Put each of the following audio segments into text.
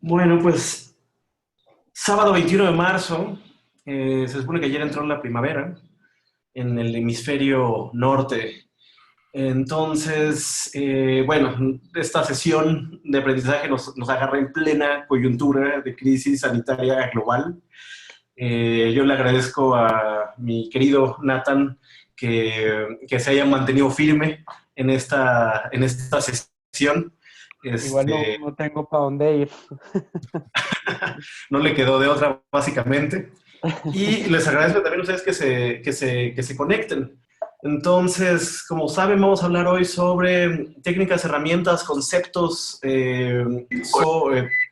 Bueno, pues sábado 21 de marzo, se supone que ayer entró la primavera en el hemisferio norte. Entonces, bueno, esta sesión de aprendizaje nos agarra en plena coyuntura de crisis sanitaria global. Yo le agradezco a mi querido Nathan que se haya mantenido firme en esta sesión. Igual Este, no tengo para dónde ir. no le quedó de otra, básicamente. Y les agradezco también a ustedes que se conecten. Entonces, como saben, vamos a hablar hoy sobre técnicas, herramientas, conceptos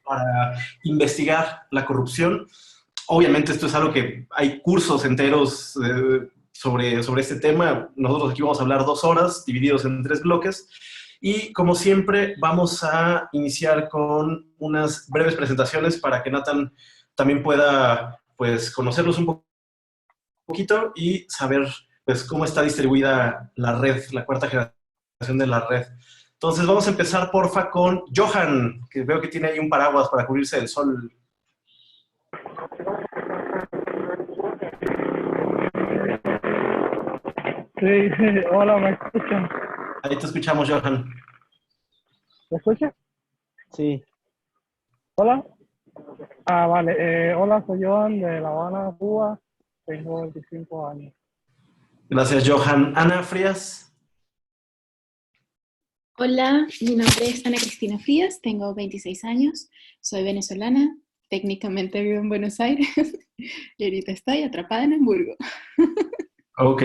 para investigar la corrupción. Obviamente esto es algo que hay cursos enteros sobre este tema. Nosotros aquí vamos a hablar 2 horas, divididos en 3 bloques. Y como siempre, vamos a iniciar con unas breves presentaciones para que Nathan también pueda pues, conocerlos un poquito y saber pues, cómo está distribuida la red, la cuarta generación de la red. Entonces vamos a empezar, porfa, con Johan, que veo que tiene ahí un paraguas para cubrirse del sol. Sí, hola, ¿me escuchan? Ahí te escuchamos, Johan. ¿Me escuchan? Sí. Hola. Vale. Hola, soy Joan de La Habana, Cuba. Tengo 25 años. Gracias, Johan. Ana Frías. Hola, mi nombre es Ana Cristina Frías, tengo 26 años, soy venezolana, técnicamente vivo en Buenos Aires y ahorita estoy atrapada en Hamburgo. Ok.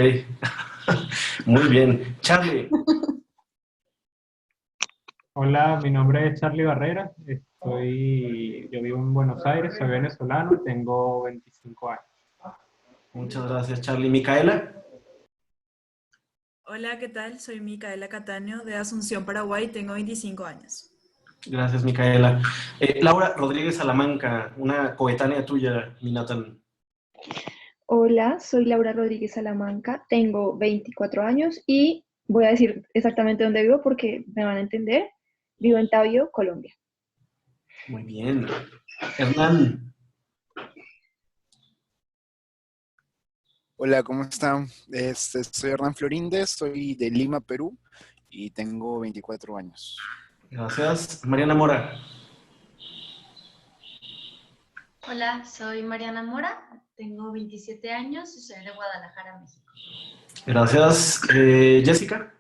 Muy bien. Charlie. Hola, mi nombre es Charlie Barrera. Yo vivo en Buenos Aires, soy venezolano, tengo 25 años. Muchas gracias, Charlie. Micaela. Hola, ¿qué tal? Soy Micaela Cataño de Asunción, Paraguay, tengo 25 años. Gracias, Micaela. Laura Rodríguez Salamanca, una coetánea tuya, mi Nathan. Hola, soy Laura Rodríguez Salamanca, tengo 24 años y voy a decir exactamente dónde vivo porque me van a entender. Vivo en Tabio, Colombia. Muy bien. Hernán. Hola, ¿cómo están? Soy Hernán Florínez, soy de Lima, Perú, y tengo 24 años. Gracias. Mariana Mora. Hola, soy Mariana Mora, tengo 27 años y soy de Guadalajara, México. Gracias. Jessica.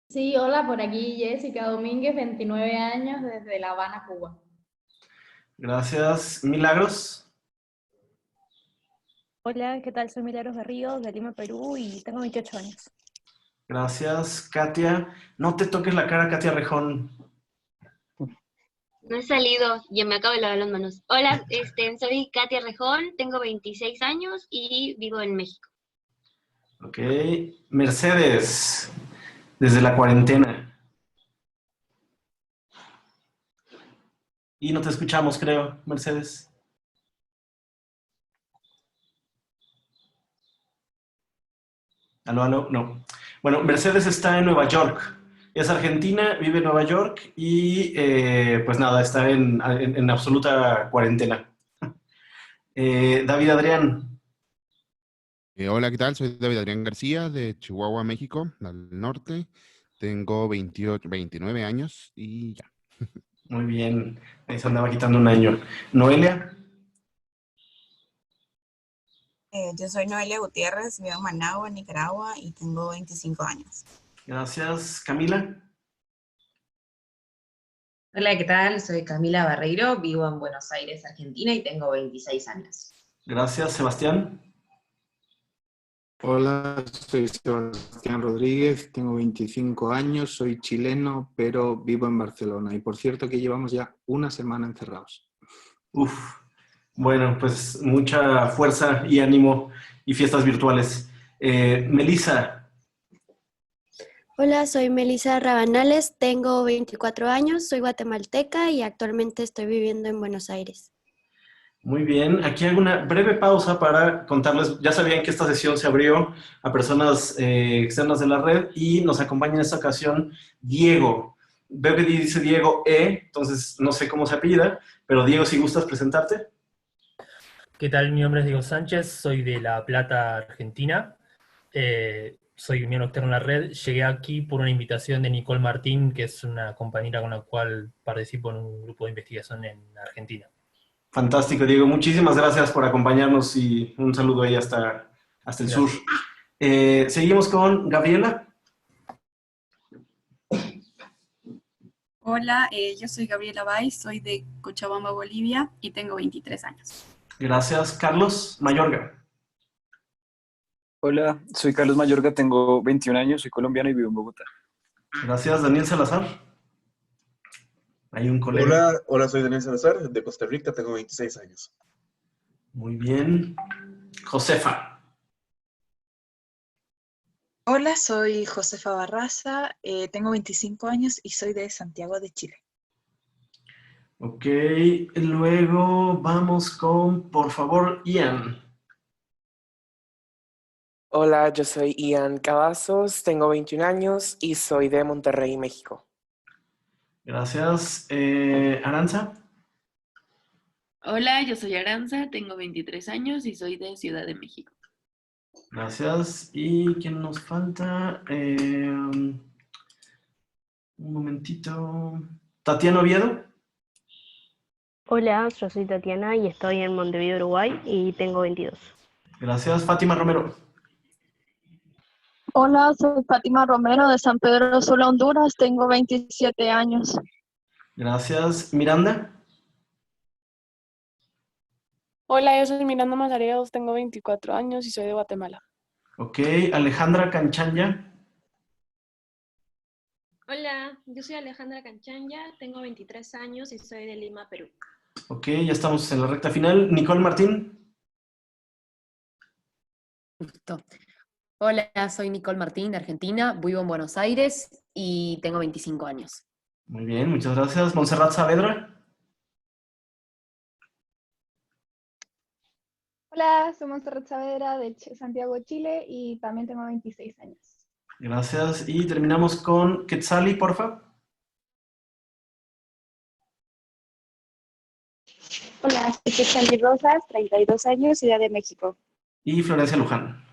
Sí, hola, por aquí Jessica Domínguez, 29 años, desde La Habana, Cuba. Gracias. Milagros. Hola, ¿qué tal? Soy Milagros Garrido, de Lima, Perú, y tengo 28 años. Gracias. Katia. No te toques la cara, Katia Rejón. No he salido, ya me acabo de lavar las manos. Hola, soy Katia Rejón, tengo 26 años y vivo en México. Ok. Mercedes, desde la cuarentena. Y no te escuchamos, creo, Mercedes. ¿Aló, aló? No. Bueno, Mercedes está en Nueva York. Es argentina, vive en Nueva York y pues nada, está en absoluta cuarentena. David Adrián. Hola, ¿qué tal? Soy David Adrián García de Chihuahua, México, al norte. Tengo 29 años y ya. Muy bien, ahí se andaba quitando un año. Noelia. Yo soy Noelia Gutiérrez, vivo en Managua, Nicaragua, y tengo 25 años. Gracias. Camila. Hola, ¿qué tal? Soy Camila Barreiro, vivo en Buenos Aires, Argentina, y tengo 26 años. Gracias. Sebastián. Hola, soy Sebastián Rodríguez, tengo 25 años, soy chileno, pero vivo en Barcelona. Y por cierto que llevamos ya una semana encerrados. Uf. Bueno, pues mucha fuerza y ánimo y fiestas virtuales. Melissa. Hola, soy Melissa Rabanales, tengo 24 años, soy guatemalteca y actualmente estoy viviendo en Buenos Aires. Muy bien, aquí hago una breve pausa para contarles, ya sabían que esta sesión se abrió a personas externas de la red y nos acompaña en esta ocasión Diego. veo que dice Diego E, entonces no sé cómo se apellida, pero Diego, si gustas presentarte. ¿Qué tal? Mi nombre es Diego Sánchez, soy de La Plata, Argentina. Soy miembro externo en la red. Llegué aquí por una invitación de Nicole Martín, que es una compañera con la cual participo en un grupo de investigación en Argentina. Fantástico, Diego. Muchísimas gracias por acompañarnos y un saludo ahí hasta el sur. Seguimos con Gabriela. Hola, yo soy Gabriela Valls, soy de Cochabamba, Bolivia y tengo 23 años. Gracias, Carlos Mayorga. Hola, soy Carlos Mayorga, tengo 21 años, soy colombiano y vivo en Bogotá. Gracias, Daniel Salazar. Hay un colega. Hola, soy Daniel Salazar, de Costa Rica, tengo 26 años. Muy bien. Josefa. Hola, soy Josefa Barraza, tengo 25 años y soy de Santiago de Chile. Ok, luego vamos con, por favor, Ian. Hola, yo soy Ian Cavazos, tengo 21 años y soy de Monterrey, México. Gracias. Aranza. Hola, yo soy Aranza, tengo 23 años y soy de Ciudad de México. Gracias. ¿Y quién nos falta? Un momentito. Tatiana Oviedo. Hola, yo soy Tatiana y estoy en Montevideo, Uruguay y tengo 22. Gracias. Fátima Romero. Hola, soy Fátima Romero de San Pedro Sula, Honduras, tengo 27 años. Gracias. Miranda. Hola, yo soy Miranda Mazareos, tengo 24 años y soy de Guatemala. Ok. Alejandra Canchanya. Hola, yo soy Alejandra Canchanya, tengo 23 años y soy de Lima, Perú. Ok, ya estamos en la recta final. Nicole Martín. Listo. Hola, soy Nicole Martín de Argentina, vivo en Buenos Aires y tengo 25 años. Muy bien, muchas gracias. Montserrat Saavedra. Hola, soy Montserrat Saavedra de Santiago, Chile y también tengo 26 años. Gracias. Y terminamos con Quetzali, porfa. Hola, soy Quetzali Rosas, 32 años, Ciudad de México. Y Florencia Luján.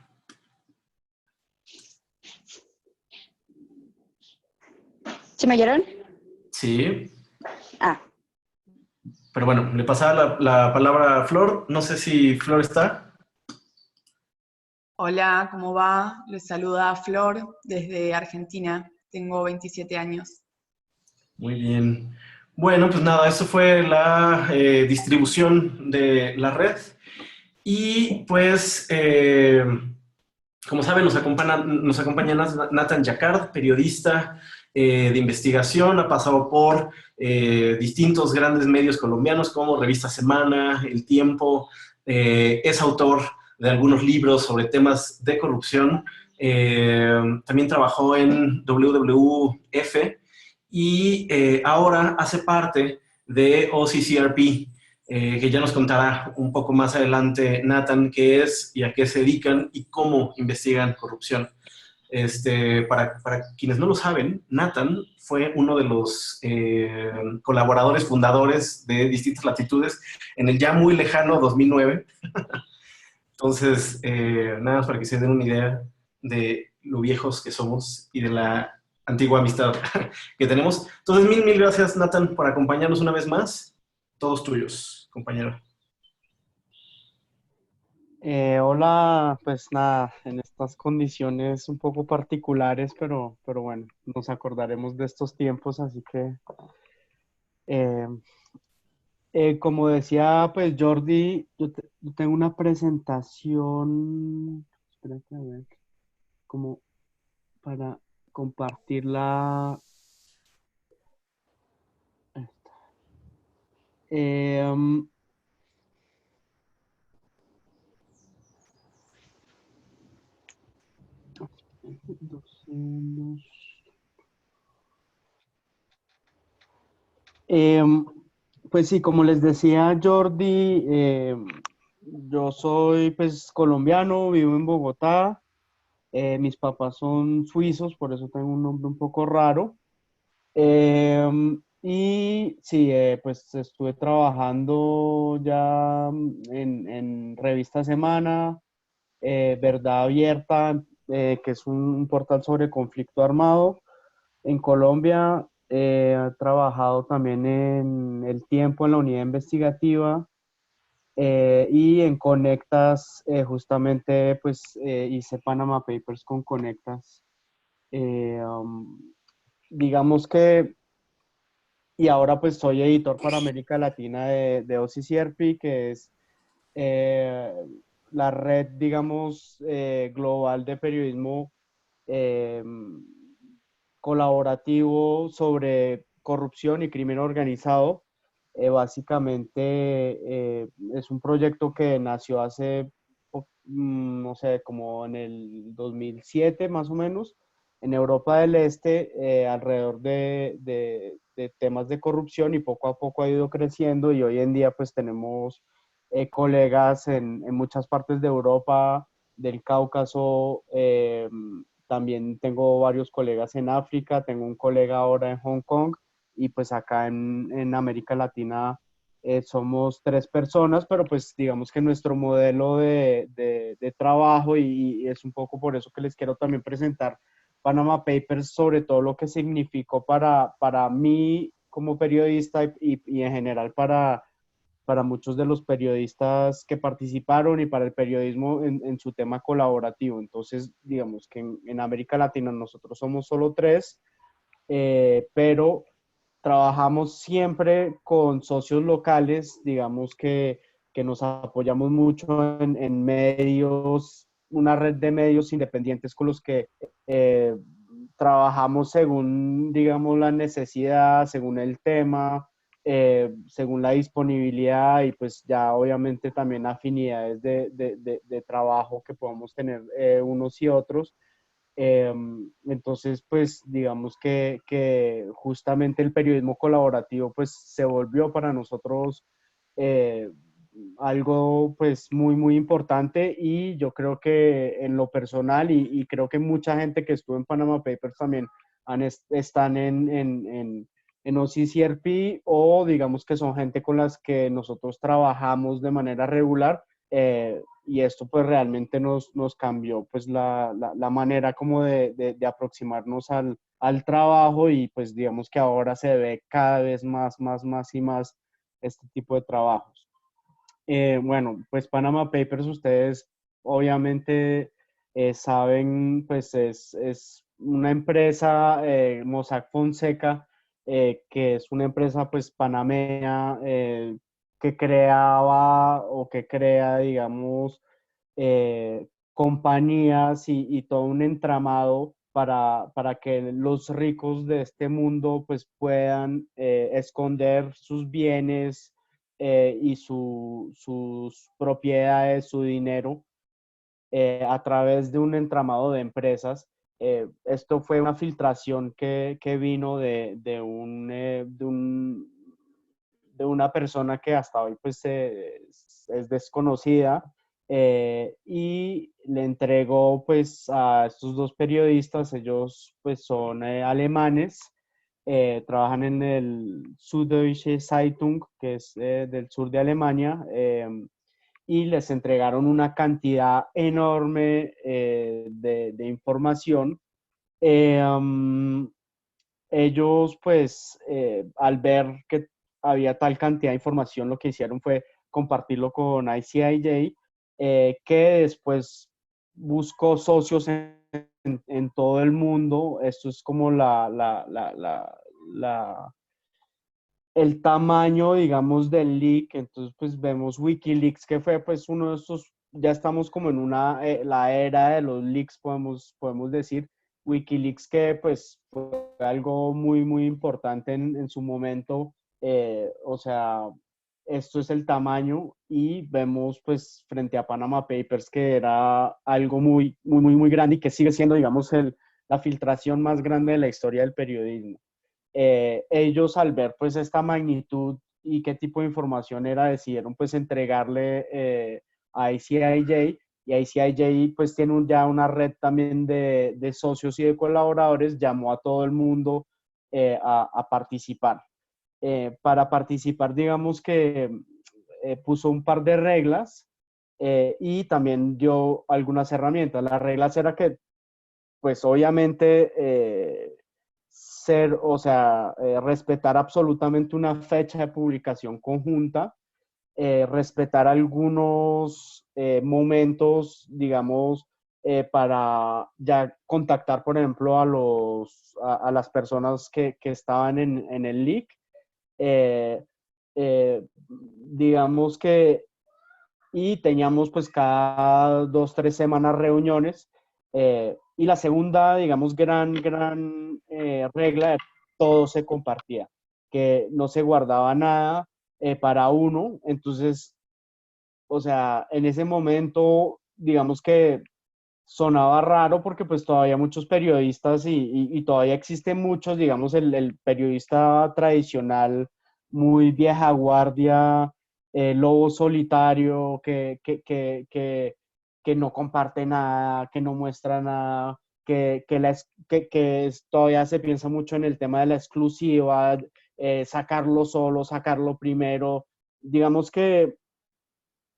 ¿Se me oyeron? Sí. Ah. Pero bueno, le pasaba la palabra a Flor. No sé si Flor está. Hola, ¿cómo va? Les saluda Flor desde Argentina. Tengo 27 años. Muy bien. Bueno, pues nada, eso fue la distribución de la red. Y pues, como saben, nos acompaña Nathan Jacquard, periodista de investigación, ha pasado por distintos grandes medios colombianos como Revista Semana, El Tiempo, es autor de algunos libros sobre temas de corrupción, también trabajó en WWF y ahora hace parte de OCCRP, que ya nos contará un poco más adelante Nathan qué es y a qué se dedican y cómo investigan corrupción. Para quienes no lo saben, Nathan fue uno de los colaboradores fundadores de Distintas Latitudes en el ya muy lejano 2009. Entonces, nada más para que se den una idea de lo viejos que somos y de la antigua amistad que tenemos. Entonces, mil gracias, Nathan, por acompañarnos una vez más. Todos tuyos, compañero. Hola, pues nada, en estas condiciones un poco particulares, pero bueno, nos acordaremos de estos tiempos, así que como decía pues Jordi, yo tengo una presentación, espérate a ver, como para compartirla. Pues sí, como les decía Jordi, yo soy pues colombiano, vivo en Bogotá, mis papás son suizos, por eso tengo un nombre un poco raro. Y sí, pues estuve trabajando ya en Revista Semana, Verdad Abierta, que es un portal sobre conflicto armado. En Colombia he trabajado también en El Tiempo, en la unidad investigativa, y en Conectas, justamente pues hice Panama Papers con Conectas. Digamos que, y ahora pues soy editor para América Latina de OCCRP, que es eh, la red, digamos, global de periodismo eh, colaborativo sobre corrupción y crimen organizado. Básicamente es un proyecto que nació hace, no sé, como en el 2007 más o menos, en Europa del Este, alrededor de temas de corrupción, y poco a poco ha ido creciendo, y hoy en día pues tenemos colegas en muchas partes de Europa, del Cáucaso. También tengo varios colegas en África, tengo un colega ahora en Hong Kong, y pues acá en América Latina somos 3 personas, pero pues digamos que nuestro modelo de trabajo, y es un poco por eso que les quiero también presentar Panama Papers, sobre todo lo que significó para mí como periodista, y en general para muchos de los periodistas que participaron, y para el periodismo en su tema colaborativo. Entonces, digamos que en América Latina nosotros somos solo 3, pero trabajamos siempre con socios locales, digamos que nos apoyamos mucho en medios, una red de medios independientes con los que eh, trabajamos según, digamos, la necesidad, según el tema, según la disponibilidad, y pues ya obviamente también afinidades de trabajo que podamos tener unos y otros. Entonces, pues digamos que justamente el periodismo colaborativo pues se volvió para nosotros eh, algo pues muy, muy importante, y yo creo que en lo personal, y creo que mucha gente que estuvo en Panama Papers también están en OCCRP, o digamos que son gente con las que nosotros trabajamos de manera regular. Y esto pues realmente nos cambió pues la manera como de aproximarnos al trabajo, y pues digamos que ahora se ve cada vez más y más este tipo de trabajos. Bueno, pues Panama Papers, ustedes obviamente saben, pues es una empresa, Mossack Fonseca, que es una empresa pues panameña, que creaba o que crea, digamos, compañías y todo un entramado para que los ricos de este mundo pues puedan esconder sus bienes, y sus propiedades, su dinero, a través de un entramado de empresas. Esto fue una filtración que vino de una persona que hasta hoy pues es desconocida, y le entregó pues a estos 2 periodistas. Ellos pues son alemanes, trabajan en el Süddeutsche Zeitung, que es del sur de Alemania, y les entregaron una cantidad enorme de información. Ellos, pues, al ver que había tal cantidad de información, lo que hicieron fue compartirlo con ICIJ, que después buscó socios en todo el mundo. Esto es como el tamaño, digamos, del leak. Entonces, pues vemos Wikileaks, que fue pues uno de estos, ya estamos como en la era de los leaks, podemos decir. Wikileaks, que pues fue algo muy, muy importante en su momento. O sea, esto es el tamaño, y vemos pues frente a Panama Papers que era algo muy, muy, muy, muy grande, y que sigue siendo, digamos, la filtración más grande de la historia del periodismo. Ellos, al ver pues esta magnitud y qué tipo de información era, decidieron pues entregarle a ICIJ, y ICIJ pues tiene ya una red también de socios y de colaboradores. Llamó a todo el mundo a participar. Para participar, digamos que puso un par de reglas y también dio algunas herramientas. Las reglas era que, pues obviamente, respetar absolutamente una fecha de publicación conjunta, respetar algunos momentos, digamos, para ya contactar, por ejemplo, a las personas que estaban en el leak. Digamos que, y teníamos pues cada 2, 3 semanas reuniones. Y la segunda, digamos, gran regla, todo se compartía, que no se guardaba nada para uno. Entonces, o sea, en ese momento, digamos que sonaba raro porque pues todavía muchos periodistas y todavía existen muchos, digamos, el periodista tradicional, muy vieja guardia, lobo solitario, que no comparte nada, que no muestra nada, todavía se piensa mucho en el tema de la exclusiva, sacarlo solo, sacarlo primero. Digamos que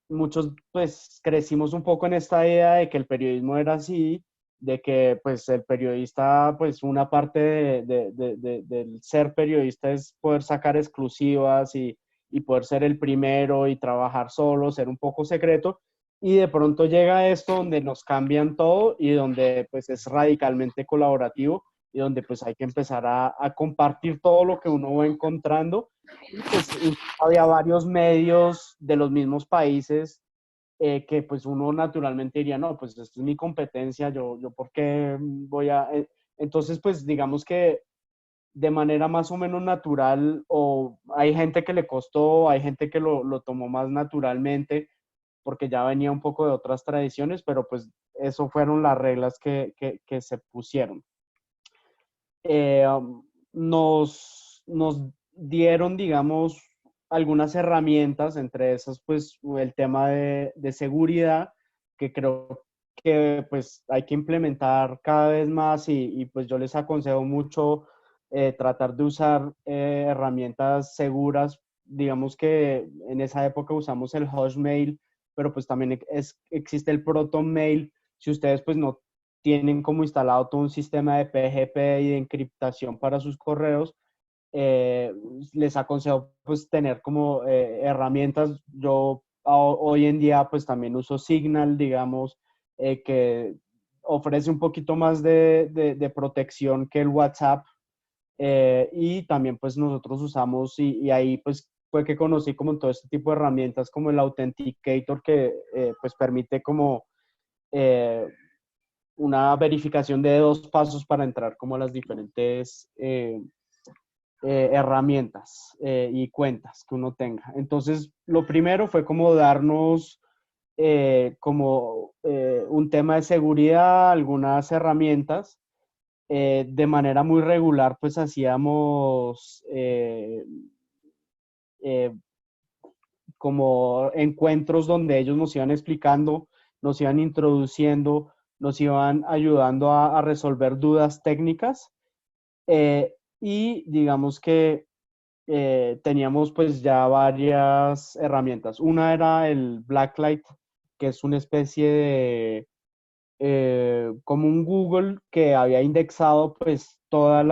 muchos pues crecimos un poco en esta idea de que el periodismo era así, de que pues el periodista, pues una parte del ser periodista es poder sacar exclusivas y poder ser el primero y trabajar solo, ser un poco secreto. Y de pronto llega esto donde nos cambian todo y donde pues es radicalmente colaborativo y donde pues hay que empezar a compartir todo lo que uno va encontrando. Y pues había varios medios de los mismos países que pues uno naturalmente diría, no, pues esto es mi competencia, yo ¿por qué voy a...? Entonces, pues digamos que de manera más o menos natural, o hay gente que le costó, hay gente que lo tomó más naturalmente, porque ya venía un poco de otras tradiciones, pero pues eso fueron las reglas que se pusieron. Nos dieron, digamos, algunas herramientas, entre esas, pues, el tema de seguridad, que creo que, pues, hay que implementar cada vez más y pues, yo les aconsejo mucho tratar de usar herramientas seguras. Digamos que en esa época usamos el Hotmail, pero pues también existe el ProtonMail. Si ustedes, pues, no tienen como instalado todo un sistema de PGP y de encriptación para sus correos, les aconsejo pues tener como herramientas. Yo hoy en día pues también uso Signal, digamos, que ofrece un poquito más de protección que el WhatsApp. Y también pues nosotros usamos y ahí pues fue que conocí como todo este tipo de herramientas como el Authenticator, que pues permite como una verificación de 2 pasos para entrar como a las diferentes herramientas y cuentas que uno tenga. Entonces, lo primero fue como darnos un tema de seguridad, algunas herramientas. De manera muy regular, pues hacíamos como encuentros donde ellos nos iban explicando, nos iban introduciendo, nos iban ayudando a resolver dudas técnicas. Y digamos que teníamos pues ya varias herramientas. Una era el Blacklight, que es una especie de como un Google que había indexado pues todas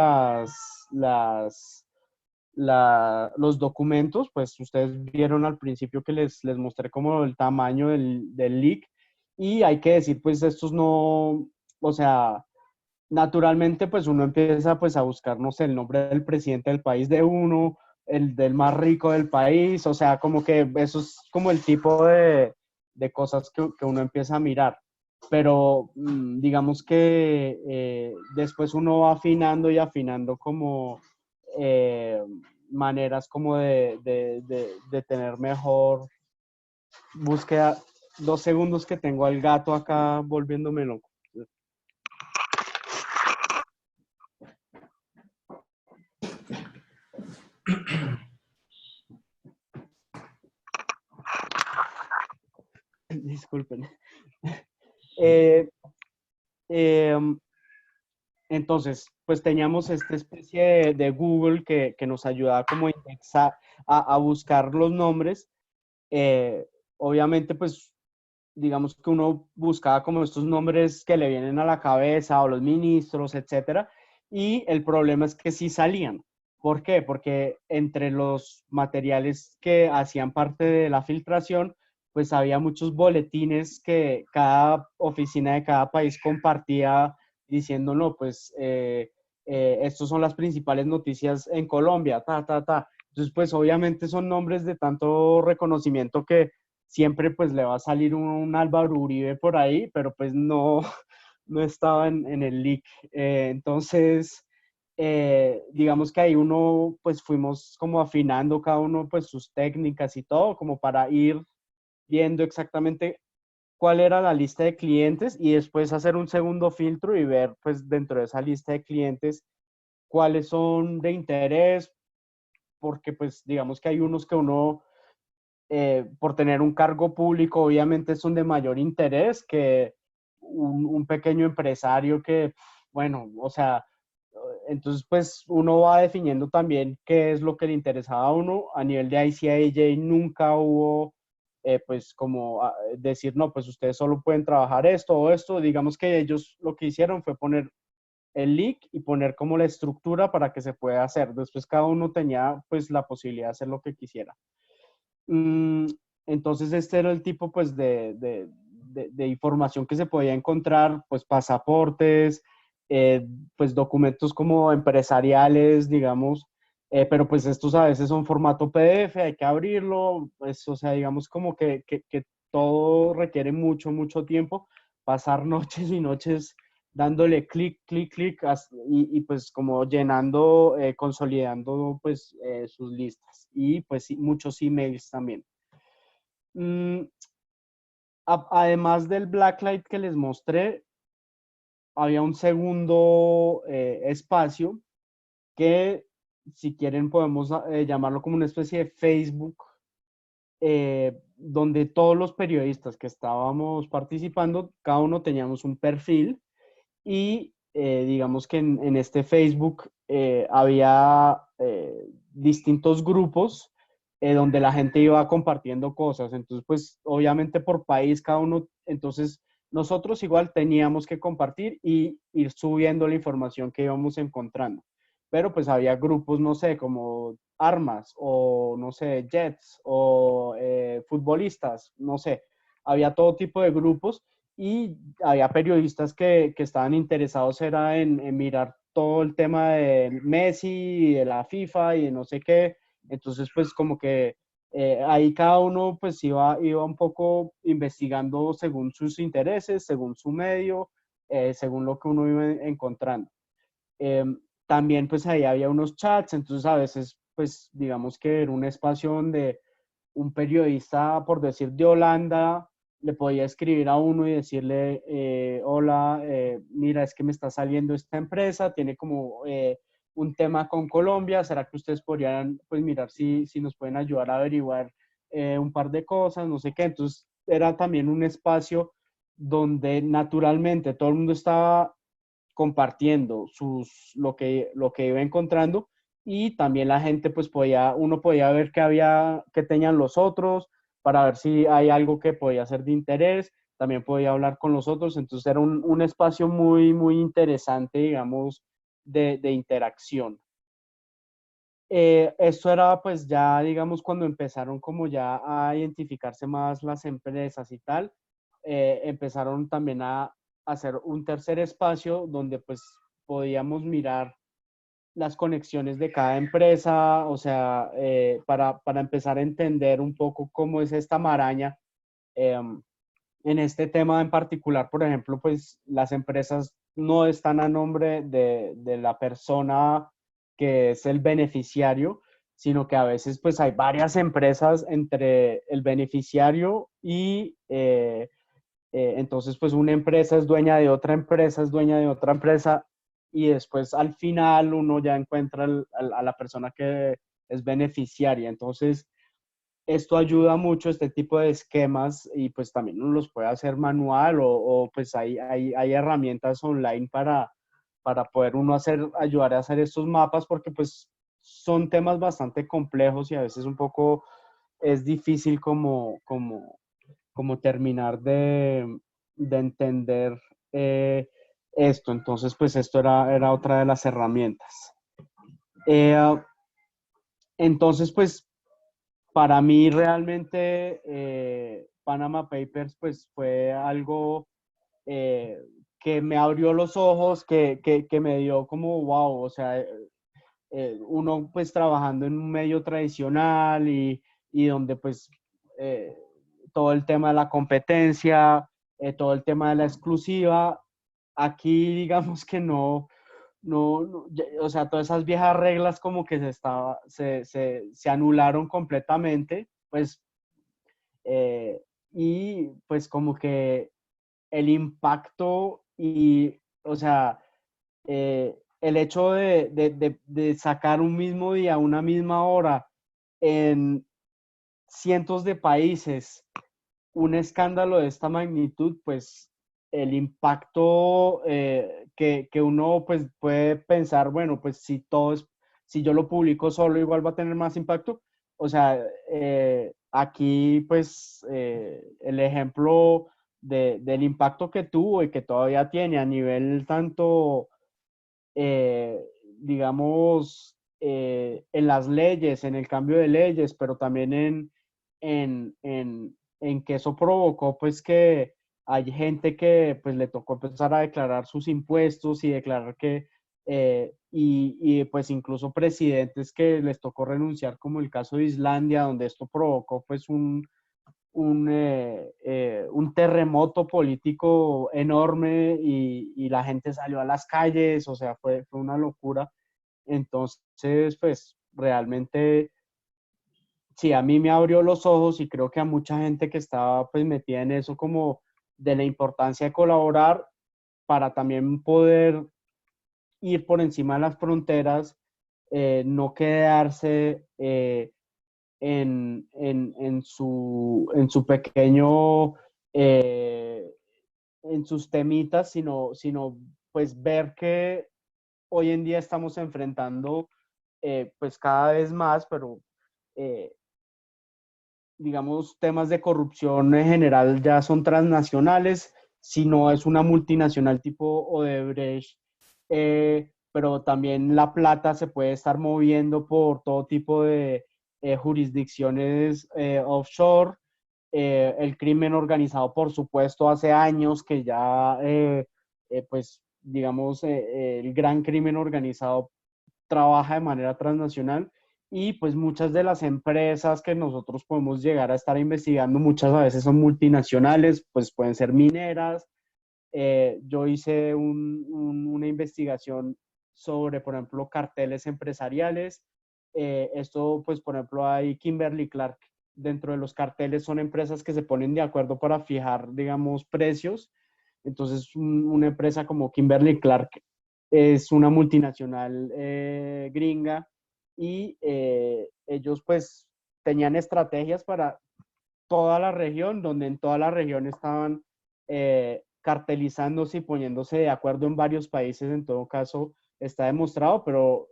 los documentos. Pues ustedes vieron al principio que les mostré como el tamaño del leak, y hay que decir pues estos no, o sea, naturalmente pues uno empieza pues a buscar, no sé, el nombre del presidente del país de uno, el del más rico del país, o sea, como que eso es como el tipo de cosas que uno empieza a mirar. Pero digamos que después uno va afinando y afinando como maneras como de tener mejor búsqueda. 2 segundos que tengo al gato acá volviéndome loco. Disculpen. Entonces, pues teníamos esta especie de Google que nos ayudaba como a indexar, a buscar los nombres. Obviamente, pues digamos que uno buscaba como estos nombres que le vienen a la cabeza o los ministros, etcétera, y el problema es que sí salían. ¿Por qué? Porque entre los materiales que hacían parte de la filtración, pues había muchos boletines que cada oficina de cada país compartía diciendo, no, pues estos son las principales noticias en Colombia, ta, ta, ta. Entonces, pues obviamente son nombres de tanto reconocimiento que siempre pues le va a salir un Álvaro Uribe por ahí, pero pues no, no estaba en el leak. Entonces, digamos que ahí uno pues fuimos como afinando cada uno pues sus técnicas y todo, como para ir viendo exactamente cuál era la lista de clientes y después hacer un segundo filtro y ver pues dentro de esa lista de clientes cuáles son de interés, porque pues digamos que hay unos que uno por tener un cargo público, obviamente son de mayor interés que un pequeño empresario que, bueno, o sea, entonces pues uno va definiendo también qué es lo que le interesaba a uno. A nivel de ICIJ nunca hubo, pues como decir, no, pues ustedes solo pueden trabajar esto o esto. Digamos que ellos lo que hicieron fue poner el leak y poner como la estructura para que se pueda hacer. Después cada uno tenía pues la posibilidad de hacer lo que quisiera. Entonces este era el tipo pues de información que se podía encontrar, pues pasaportes, pues documentos como empresariales, digamos, pero pues estos a veces son formato PDF, hay que abrirlo, pues o sea, digamos como que todo requiere mucho, mucho tiempo, pasar noches y noches dándole clic, clic, clic, y pues como llenando, consolidando pues sus listas y pues sí, muchos emails también. Además del Blacklight que les mostré, había un segundo espacio que si quieren podemos llamarlo como una especie de Facebook, donde todos los periodistas que estábamos participando, cada uno teníamos un perfil y digamos que en este Facebook había distintos grupos donde la gente iba compartiendo cosas. Entonces, pues obviamente por país cada uno, entonces nosotros igual teníamos que compartir y ir subiendo la información que íbamos encontrando. Pero pues había grupos, no sé, como armas o no sé, jets o futbolistas, no sé. Había todo tipo de grupos y había periodistas que estaban interesados era en mirar todo el tema de Messi y de la FIFA y de no sé qué. Entonces, pues como que ahí cada uno pues iba un poco investigando según sus intereses, según su medio, según lo que uno iba encontrando. También pues ahí había unos chats, entonces a veces pues digamos que era un espacio donde un periodista, por decir de Holanda, le podía escribir a uno y decirle, hola, mira, es que me está saliendo esta empresa, tiene como un tema con Colombia, ¿será que ustedes podrían pues mirar si nos pueden ayudar a averiguar un par de cosas, no sé qué? Entonces era también un espacio donde naturalmente todo el mundo estaba compartiendo lo que iba encontrando y también la gente pues uno podía ver qué tenían los otros para ver si hay algo que podía ser de interés, también podía hablar con los otros, entonces era un espacio muy, muy interesante, digamos, de interacción. Esto era pues ya, digamos, cuando empezaron como ya a identificarse más las empresas y tal, empezaron también a hacer un tercer espacio donde pues podíamos mirar las conexiones de cada empresa, o sea, para empezar a entender un poco cómo es esta maraña. En este tema en particular, por ejemplo, pues las empresas no están a nombre de la persona que es el beneficiario, sino que a veces pues hay varias empresas entre el beneficiario y entonces pues una empresa es dueña de otra empresa, es dueña de otra empresa y después al final uno ya encuentra a la persona que es beneficiaria. Entonces esto ayuda mucho, este tipo de esquemas, y pues también uno los puede hacer manual o pues hay herramientas online para poder uno ayudar a hacer estos mapas, porque pues son temas bastante complejos y a veces un poco es difícil como terminar de entender esto. Entonces, pues esto era otra de las herramientas. Entonces, pues para mí realmente Panama Papers pues fue algo que me abrió los ojos, que me dio como wow, o sea, uno pues trabajando en un medio tradicional y donde pues todo el tema de la competencia, todo el tema de la exclusiva, aquí digamos que no, o sea, todas esas viejas reglas como que se anularon completamente, pues, y pues como que el impacto y, o sea, el hecho de sacar un mismo día, una misma hora, en cientos de países, un escándalo de esta magnitud, pues el impacto que uno pues puede pensar, bueno, pues si yo lo publico solo, igual va a tener más impacto. O sea, aquí pues el ejemplo del impacto que tuvo y que todavía tiene a nivel tanto, digamos, en las leyes, en el cambio de leyes, pero también en que eso provocó pues que hay gente que pues le tocó empezar a declarar sus impuestos y declarar que, y pues incluso presidentes que les tocó renunciar, como el caso de Islandia, donde esto provocó pues un terremoto político enorme y la gente salió a las calles, o sea, fue una locura. Entonces, pues realmente, sí, a mí me abrió los ojos y creo que a mucha gente que estaba pues metida en eso, como de la importancia de colaborar para también poder ir por encima de las fronteras, no quedarse en su pequeño, en sus temitas, sino pues ver que hoy en día estamos enfrentando pues cada vez más, pero digamos, temas de corrupción en general ya son transnacionales, si no es una multinacional tipo Odebrecht, pero también la plata se puede estar moviendo por todo tipo de jurisdicciones offshore. El crimen organizado, por supuesto, hace años que ya, pues, digamos, el gran crimen organizado trabaja de manera transnacional y pues muchas de las empresas que nosotros podemos llegar a estar investigando, muchas a veces son multinacionales, pues pueden ser mineras. Yo hice una investigación sobre, por ejemplo, carteles empresariales. Esto, pues, por ejemplo, hay Kimberly-Clark. Dentro de los carteles son empresas que se ponen de acuerdo para fijar, digamos, precios. Entonces, una empresa como Kimberly-Clark es una multinacional gringa y ellos pues tenían estrategias para toda la región, donde en toda la región estaban cartelizándose y poniéndose de acuerdo en varios países, en todo caso está demostrado, pero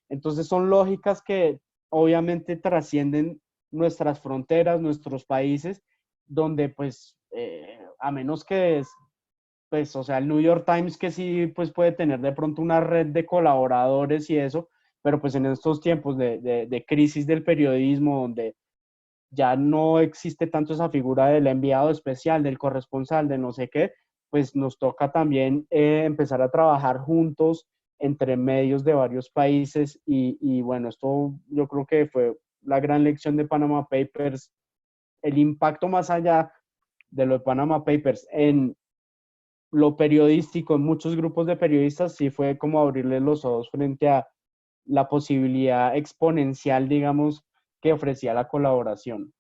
entonces son lógicas que obviamente trascienden nuestras fronteras, nuestros países, donde pues a menos que pues, o sea, el New York Times que sí, pues puede tener de pronto una red de colaboradores y eso, pero pues en estos tiempos de crisis del periodismo, donde ya no existe tanto esa figura del enviado especial, del corresponsal, de no sé qué, pues nos toca también empezar a trabajar juntos entre medios de varios países y bueno, esto yo creo que fue la gran lección de Panama Papers, el impacto más allá de lo de Panama Papers en lo periodístico, en muchos grupos de periodistas, sí fue como abrirles los ojos frente a la posibilidad exponencial, digamos, que ofrecía la colaboración.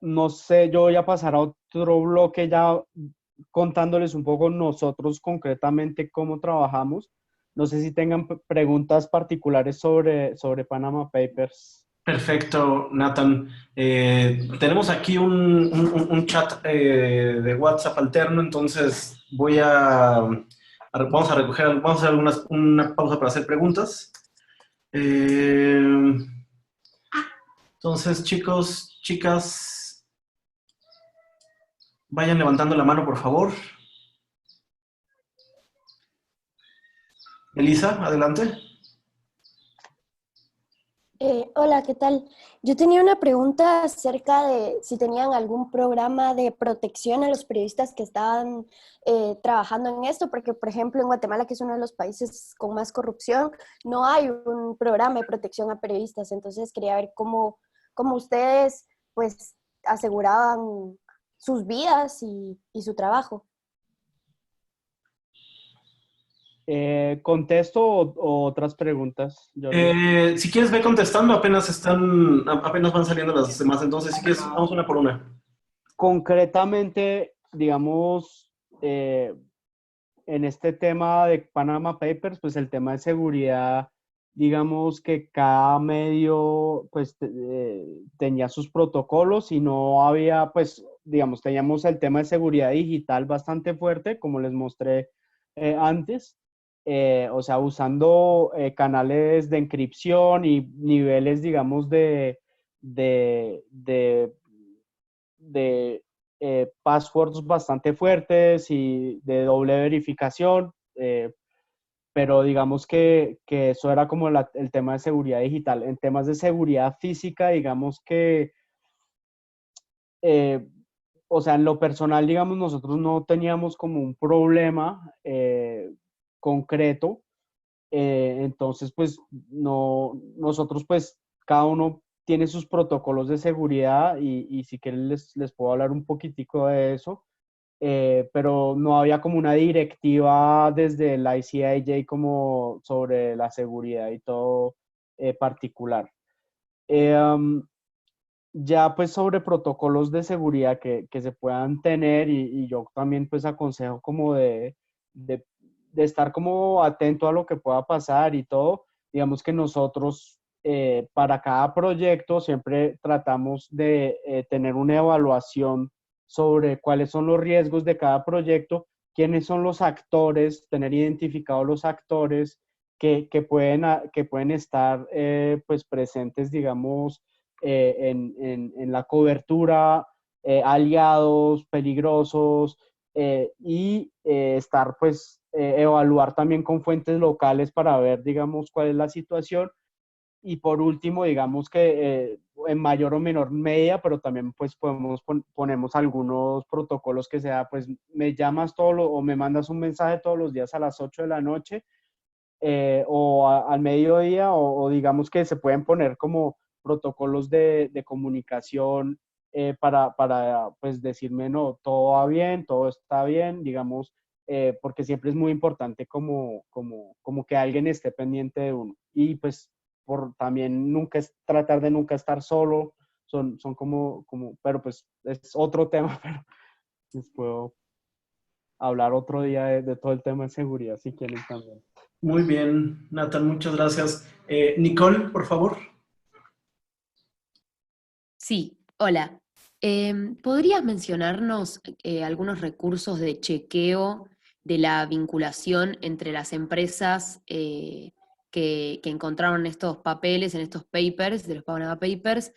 No sé, yo voy a pasar a otro bloque ya contándoles un poco nosotros concretamente cómo trabajamos. No sé si tengan preguntas particulares sobre Panama Papers. Perfecto, Nathan. Tenemos aquí un chat de WhatsApp alterno, entonces voy a vamos a hacer una pausa para hacer preguntas. Entonces, chicos, chicas, vayan levantando la mano, por favor. Elisa, adelante. Hola, ¿qué tal? Yo tenía una pregunta acerca de si tenían algún programa de protección a los periodistas que estaban trabajando en esto, porque por ejemplo en Guatemala, que es uno de los países con más corrupción, no hay un programa de protección a periodistas. Entonces quería ver cómo ustedes pues aseguraban sus vidas y su trabajo. ¿Contesto o otras preguntas, Jordi? Si quieres, ve contestando, apenas van saliendo las demás, entonces si quieres, vamos una por una. Concretamente, digamos, en este tema de Panama Papers, pues el tema de seguridad, digamos que cada medio pues tenía sus protocolos y no había, pues, digamos, teníamos el tema de seguridad digital bastante fuerte, como les mostré antes. O sea, usando canales de encripción y niveles, digamos, de passwords bastante fuertes y de doble verificación, pero digamos que eso era como el tema de seguridad digital. En temas de seguridad física, digamos que, o sea, en lo personal, digamos, nosotros no teníamos como un problema concreto. Entonces, pues, nosotros, pues, cada uno tiene sus protocolos de seguridad y si quieren les puedo hablar un poquitico de eso, pero no había como una directiva desde el ICIJ como sobre la seguridad y todo particular. Ya pues sobre protocolos de seguridad que se puedan tener y yo también pues aconsejo como de estar como atento a lo que pueda pasar y todo. Digamos que nosotros para cada proyecto siempre tratamos de tener una evaluación sobre cuáles son los riesgos de cada proyecto, quiénes son los actores, tener identificados los actores que pueden estar pues presentes, digamos, en la cobertura, aliados, peligrosos, y estar pues evaluar también con fuentes locales para ver, digamos, cuál es la situación. Y por último, digamos que en mayor o menor medida, pero también pues ponemos algunos protocolos que sea, pues me llamas o me mandas un mensaje todos los días a las 8 de la noche o al mediodía, o digamos que se pueden poner como protocolos de comunicación para pues decirme, no, todo va bien, todo está bien, digamos, porque siempre es muy importante como que alguien esté pendiente de uno. Y pues también tratar de nunca estar solo, son pero pues es otro tema, pero les puedo hablar otro día de todo el tema de seguridad si quieren también. Muy bien, Nathan, muchas gracias. Nicole, por favor. Sí, hola. ¿Podrías mencionarnos algunos recursos de chequeo de la vinculación entre las empresas que encontraron estos papeles, en estos papers, de los Panama Papers,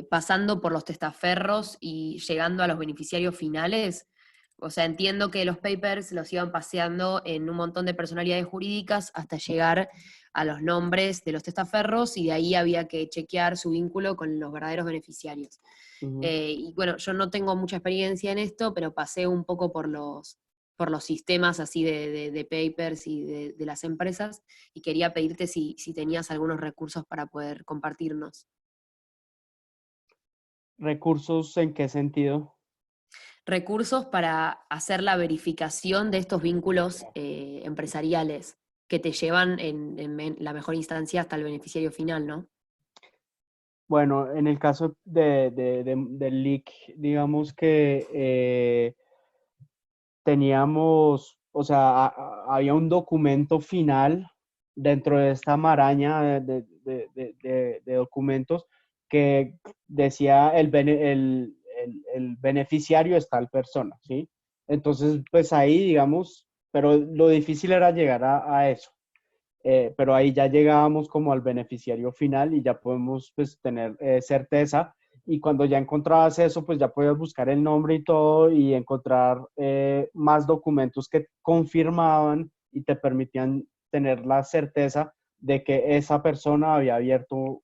pasando por los testaferros y llegando a los beneficiarios finales? O sea, entiendo que los papers los iban paseando en un montón de personalidades jurídicas hasta llegar a los nombres de los testaferros y de ahí había que chequear su vínculo con los verdaderos beneficiarios. Y bueno, yo no tengo mucha experiencia en esto, pero pasé un poco por los sistemas así de papers y de las empresas y quería pedirte si tenías algunos recursos para poder compartirnos. ¿Recursos en qué sentido? Recursos para hacer la verificación de estos vínculos empresariales que te llevan en la mejor instancia hasta el beneficiario final, ¿no? Bueno, en el caso del leak, digamos que teníamos, o sea, había un documento final dentro de esta maraña de documentos que decía el beneficiario es tal persona, ¿sí? Entonces, pues ahí, digamos, pero lo difícil era llegar a eso. Pero ahí ya llegábamos como al beneficiario final y ya podemos pues tener certeza. Y cuando ya encontrabas eso, pues ya podías buscar el nombre y todo y encontrar más documentos que confirmaban y te permitían tener la certeza de que esa persona había abierto,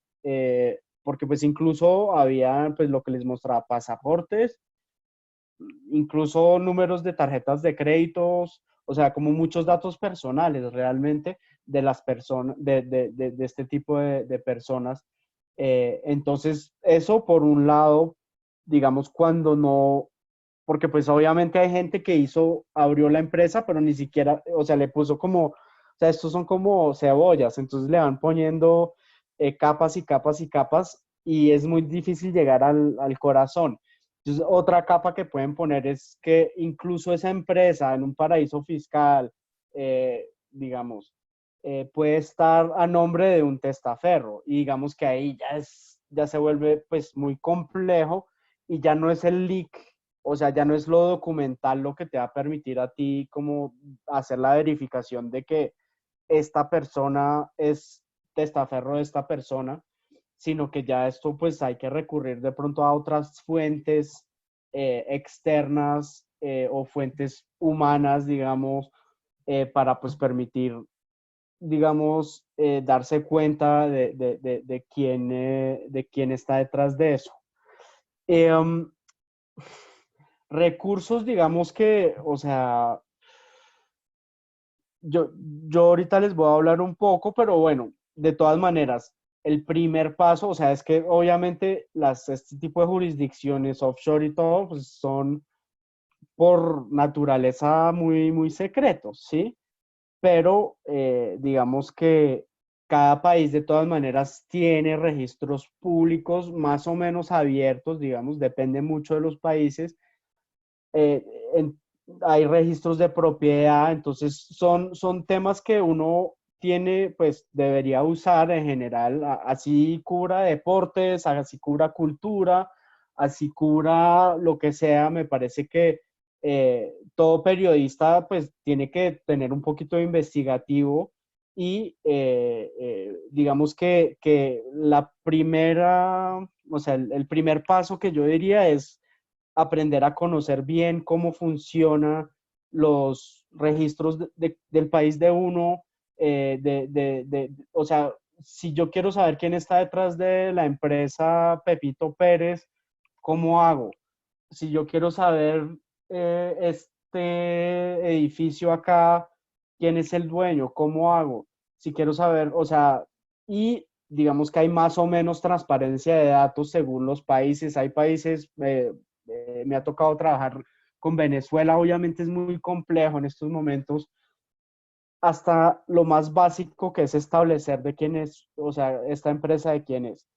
porque pues incluso había pues lo que les mostraba, pasaportes, incluso números de tarjetas de créditos, o sea, como muchos datos personales realmente de las personas, de este tipo de personas. Entonces, eso por un lado, digamos, cuando no, porque pues obviamente hay gente que abrió la empresa, pero ni siquiera, o sea, le puso como, o sea, estos son como cebollas, entonces le van poniendo capas y capas y capas y es muy difícil llegar al corazón. Entonces, otra capa que pueden poner es que incluso esa empresa en un paraíso fiscal, digamos, puede estar a nombre de un testaferro y digamos que ahí ya se vuelve pues muy complejo y ya no es el leak, o sea, ya no es lo documental lo que te va a permitir a ti como hacer la verificación de que esta persona es testaferro de esta persona, sino que ya esto pues hay que recurrir de pronto a otras fuentes externas o fuentes humanas, digamos, para pues permitir, digamos, darse cuenta de quién está detrás de eso. Recursos, digamos que, o sea, yo ahorita les voy a hablar un poco, pero bueno, de todas maneras, el primer paso, o sea, es que obviamente este tipo de jurisdicciones offshore y todo, pues son por naturaleza muy, muy secretos, ¿sí? Pero digamos que cada país de todas maneras tiene registros públicos más o menos abiertos, digamos, depende mucho de los países. Eh, en- Hay registros de propiedad, entonces son temas que uno tiene, pues debería usar en general, así cubra deportes, así cubra cultura, así cubra lo que sea, me parece que todo periodista pues tiene que tener un poquito de investigativo y digamos que la primera, o sea, el primer paso que yo diría es aprender a conocer bien cómo funcionan los registros del país de uno, o sea, si yo quiero saber quién está detrás de la empresa Pepito Pérez, ¿cómo hago? Si yo quiero saber este edificio acá, quién es el dueño, ¿cómo hago? Si quiero saber, o sea, y digamos que hay más o menos transparencia de datos según los países. Hay países, me ha tocado trabajar con Venezuela, obviamente es muy complejo en estos momentos, hasta lo más básico que es establecer de quién es, o sea, esta empresa de quién es.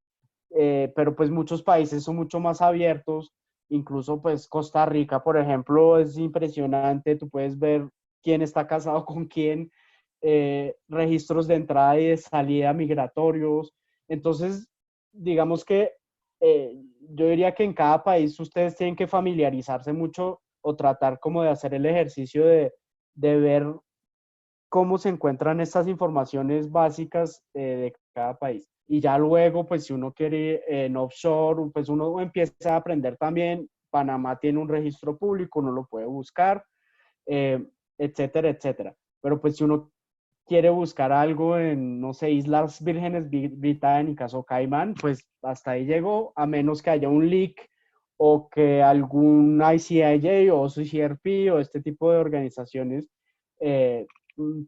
Pero pues muchos países son mucho más abiertos, incluso pues Costa Rica, por ejemplo, es impresionante, tú puedes ver quién está casado con quién, registros de entrada y de salida migratorios. Entonces, digamos que yo diría que en cada país ustedes tienen que familiarizarse mucho o tratar como de hacer el ejercicio de ver cómo se encuentran estas informaciones básicas de cada país. Y ya luego, pues si uno quiere ir en offshore, pues uno empieza a aprender también. Panamá tiene un registro público, uno lo puede buscar, etcétera, etcétera. Pero pues si uno quiere buscar algo en, no sé, Islas Vírgenes Británicas o Caimán, pues hasta ahí llegó, a menos que haya un leak o que algún ICIJ o CCRP o este tipo de organizaciones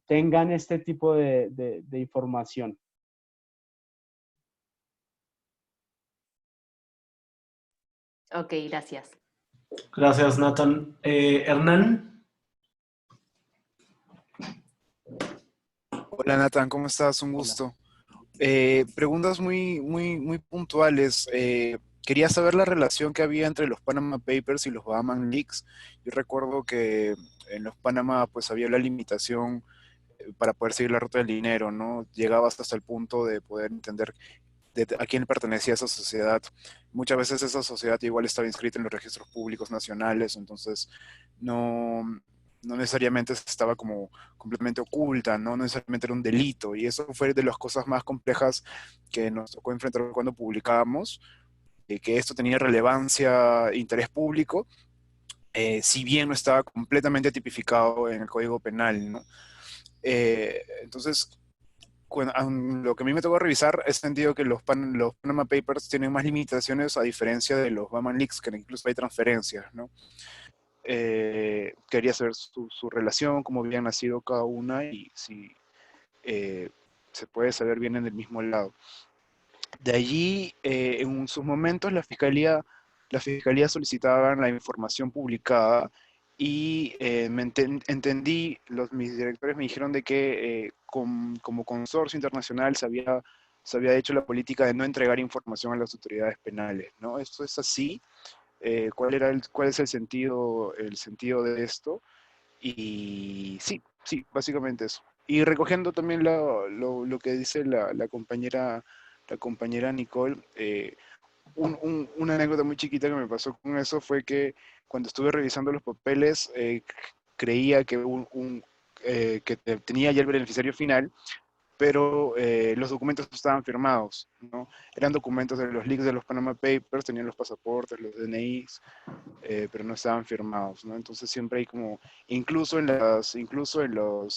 tengan este tipo de información. Ok, gracias. Gracias, Nathan. Hernán. Hola Nathan, ¿cómo estás? Un gusto. Preguntas muy puntuales. Quería saber la relación que había entre los Panama Papers y los Bahaman Leaks. Yo recuerdo que en los Panama pues había la limitación para poder seguir la ruta del dinero, ¿no? Llegabas hasta el punto de poder entender a quién le pertenecía esa sociedad. Muchas veces esa sociedad igual estaba inscrita en los registros públicos nacionales, entonces no, no necesariamente estaba como completamente oculta, no necesariamente era un delito, y eso fue de las cosas más complejas que nos tocó enfrentar cuando publicábamos, que esto tenía relevancia e interés público, si bien no estaba completamente tipificado en el Código Penal, ¿no? Entonces, lo que a mí me tocó revisar es sentido que los Panama Papers tienen más limitaciones a diferencia de los Bahaman Leaks, que incluso hay transferencias, ¿no? Quería saber su relación, cómo habían nacido cada una y si se puede saber bien en el mismo lado. De allí, en sus momentos, la fiscalía solicitaba la información publicada y entendí, mis directores me dijeron de que como consorcio internacional se había hecho la política de no entregar información a las autoridades penales, ¿no? ¿Esto es así? ¿Cuál es el sentido de esto? Y sí, básicamente eso. Y recogiendo también lo que dice la compañera Nicole, una anécdota muy chiquita que me pasó con eso fue que cuando estuve revisando los papeles, creía que tenía ya el beneficiario final, pero los documentos no estaban firmados, ¿no? Eran documentos de los leaks de los Panama Papers, tenían los pasaportes, los DNIs, pero no estaban firmados, ¿no? Entonces siempre hay como, incluso en las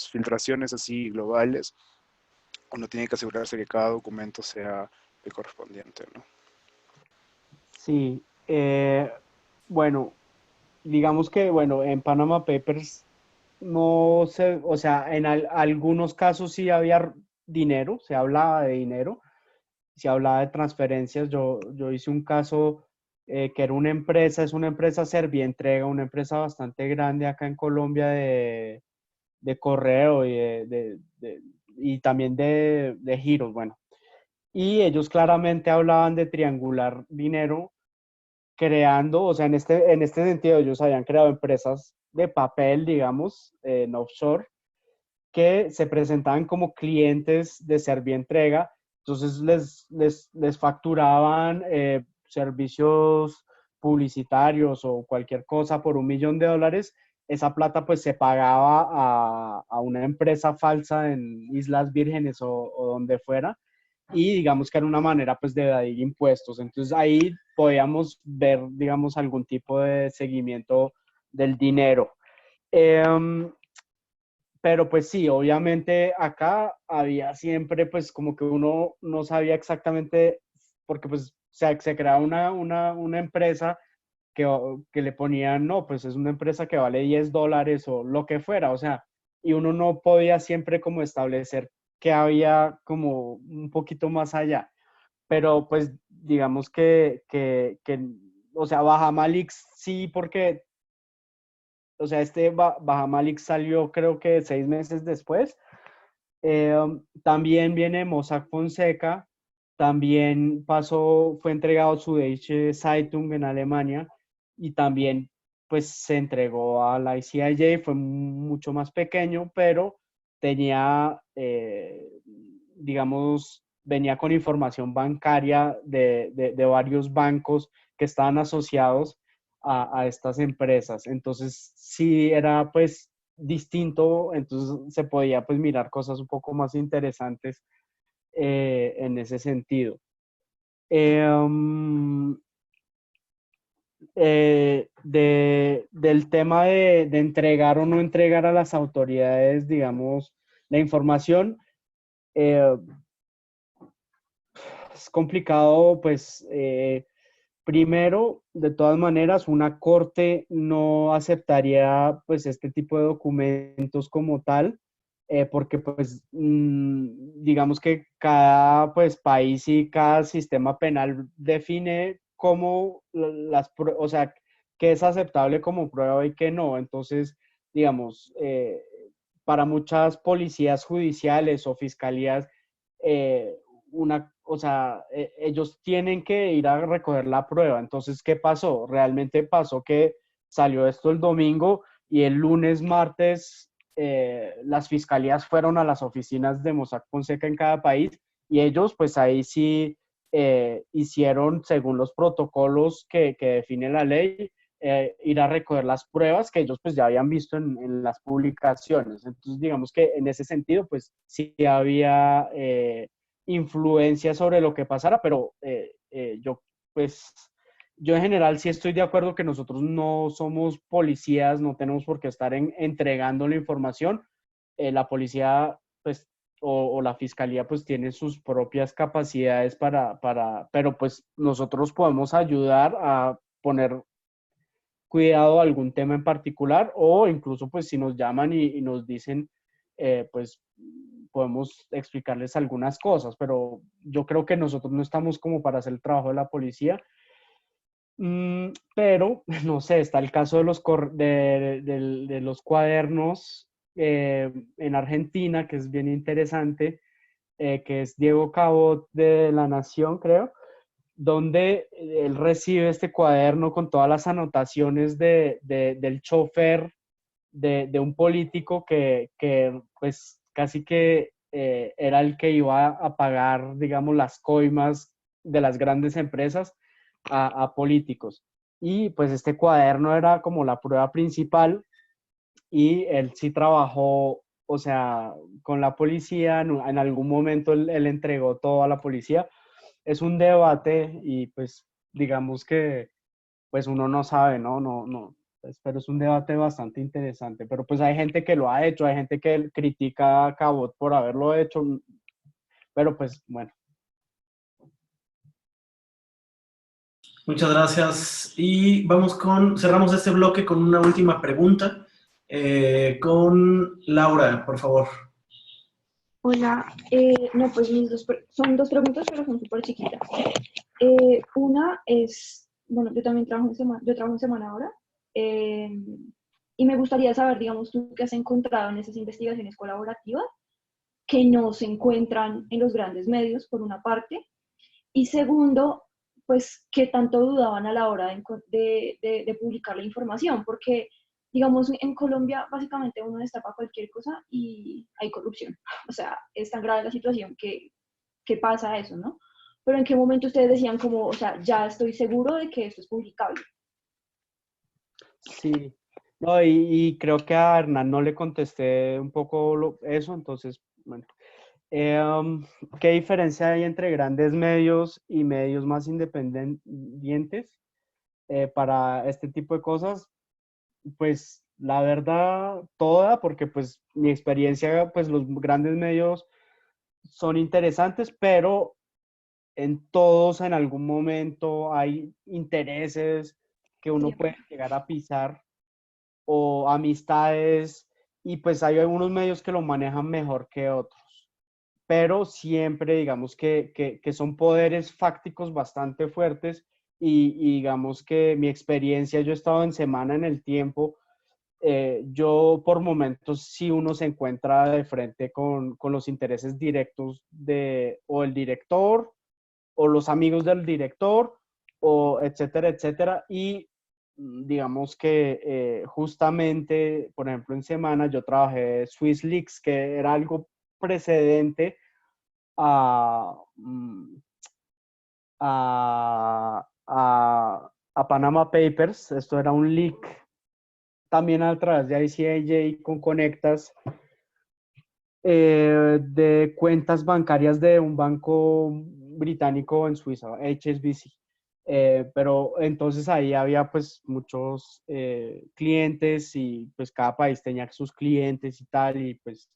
filtraciones así globales, uno tiene que asegurarse que cada documento sea el correspondiente, ¿no? Sí, bueno, digamos que, bueno, en Panama Papers no sé, o sea, en algunos casos sí había dinero, se hablaba de dinero, se hablaba de transferencias. Yo hice un caso que era es una empresa Servientrega, una empresa bastante grande acá en Colombia de correo y también de giros, bueno. Y ellos claramente hablaban de triangular dinero creando, o sea, en este sentido, ellos habían creado empresas de papel, digamos, en offshore, que se presentaban como clientes de Servientrega, entonces les facturaban servicios publicitarios o cualquier cosa por $1 millón. Esa plata pues se pagaba a una empresa falsa en Islas Vírgenes o donde fuera, y digamos que era una manera pues de evadir impuestos. Entonces ahí podíamos ver, digamos, algún tipo de seguimiento del dinero. Pero pues sí, obviamente acá había siempre pues como que uno no sabía exactamente, porque pues se creaba una empresa que le ponían, no, pues es una empresa que vale $10 o lo que fuera, o sea, y uno no podía siempre como establecer que había como un poquito más allá. Pero pues digamos o sea, Bahama Leaks sí, porque, o sea, Bahama Leaks salió creo que 6 meses después. También viene Mossack Fonseca, también fue entregado Süddeutsche Zeitung en Alemania y también pues se entregó a la ICIJ, fue mucho más pequeño, pero tenía, digamos, venía con información bancaria de varios bancos que estaban asociados a estas empresas. Entonces sí era pues distinto, entonces se podía pues mirar cosas un poco más interesantes en ese sentido. Del tema de entregar o no entregar a las autoridades, digamos, la información, es complicado, pues, primero, de todas maneras, una corte no aceptaría, pues, este tipo de documentos como tal, porque, pues, digamos que cada, pues, país y cada sistema penal define cómo o sea, qué es aceptable como prueba y qué no. Entonces, digamos, para muchas policías judiciales o fiscalías, o sea, ellos tienen que ir a recoger la prueba. Entonces, ¿qué pasó? Realmente pasó que salió esto el domingo y el lunes, martes, las fiscalías fueron a las oficinas de Mossack Fonseca en cada país y ellos, pues ahí sí hicieron, según los protocolos que define la ley, ir a recoger las pruebas que ellos pues ya habían visto en las publicaciones. Entonces, digamos que en ese sentido, pues sí había influencia sobre lo que pasara, pero pues yo en general sí estoy de acuerdo que nosotros no somos policías, no tenemos por qué estar entregando la información. La policía, pues, o la fiscalía, pues, tiene sus propias capacidades pero pues nosotros podemos ayudar a poner cuidado a algún tema en particular, o incluso, pues, si nos llaman y nos dicen, pues, podemos explicarles algunas cosas, pero yo creo que nosotros no estamos como para hacer el trabajo de la policía. Pero, no sé, está el caso de de los cuadernos en Argentina, que es bien interesante, que es Diego Cabot de La Nación, creo, donde él recibe este cuaderno con todas las anotaciones del chofer de un político que pues casi que era el que iba a pagar, digamos, las coimas de las grandes empresas a políticos. Y pues este cuaderno era como la prueba principal, y él sí trabajó, o sea, con la policía, en algún momento él entregó todo a la policía. Es un debate y pues digamos que pues uno no sabe, ¿no? No, pues, pero es un debate bastante interesante. Pero pues hay gente que lo ha hecho, hay gente que critica a Cabot por haberlo hecho, pero pues bueno. Muchas gracias. Y cerramos este bloque con una última pregunta. Con Laura, por favor. Hola, no, pues son dos preguntas, pero son súper chiquitas. Una es, bueno, yo también trabajo en Semana ahora, y me gustaría saber, digamos, tú qué has encontrado en esas investigaciones colaborativas que no se encuentran en los grandes medios, por una parte, y segundo, pues, qué tanto dudaban a la hora de publicar la información, porque digamos, en Colombia básicamente uno destapa cualquier cosa y hay corrupción. O sea, es tan grave la situación que pasa eso, ¿no? Pero ¿en qué momento ustedes decían como, o sea, ya estoy seguro de que esto es publicable? Sí, no, y creo que a Hernán no le contesté un poco eso, entonces, bueno. ¿Qué diferencia hay entre grandes medios y medios más independientes para este tipo de cosas? Pues la verdad, toda, porque pues mi experiencia, pues los grandes medios son interesantes, pero en todos en algún momento hay intereses que uno puede llegar a pisar, o amistades, y pues hay algunos medios que lo manejan mejor que otros, pero siempre digamos que son poderes fácticos bastante fuertes, y digamos que mi experiencia, yo he estado en Semana en el tiempo. Yo por momentos sí uno se encuentra de frente con los intereses directos o el director o los amigos del director, o etcétera, etcétera. Y digamos que justamente, por ejemplo, en Semana yo trabajé Swiss Leaks, que era algo precedente a, a Panama Papers. Esto era un leak también a través de ICIJ con Conectas, de cuentas bancarias de un banco británico en Suiza, HSBC. Pero entonces ahí había pues muchos clientes, y pues cada país tenía sus clientes y tal, y pues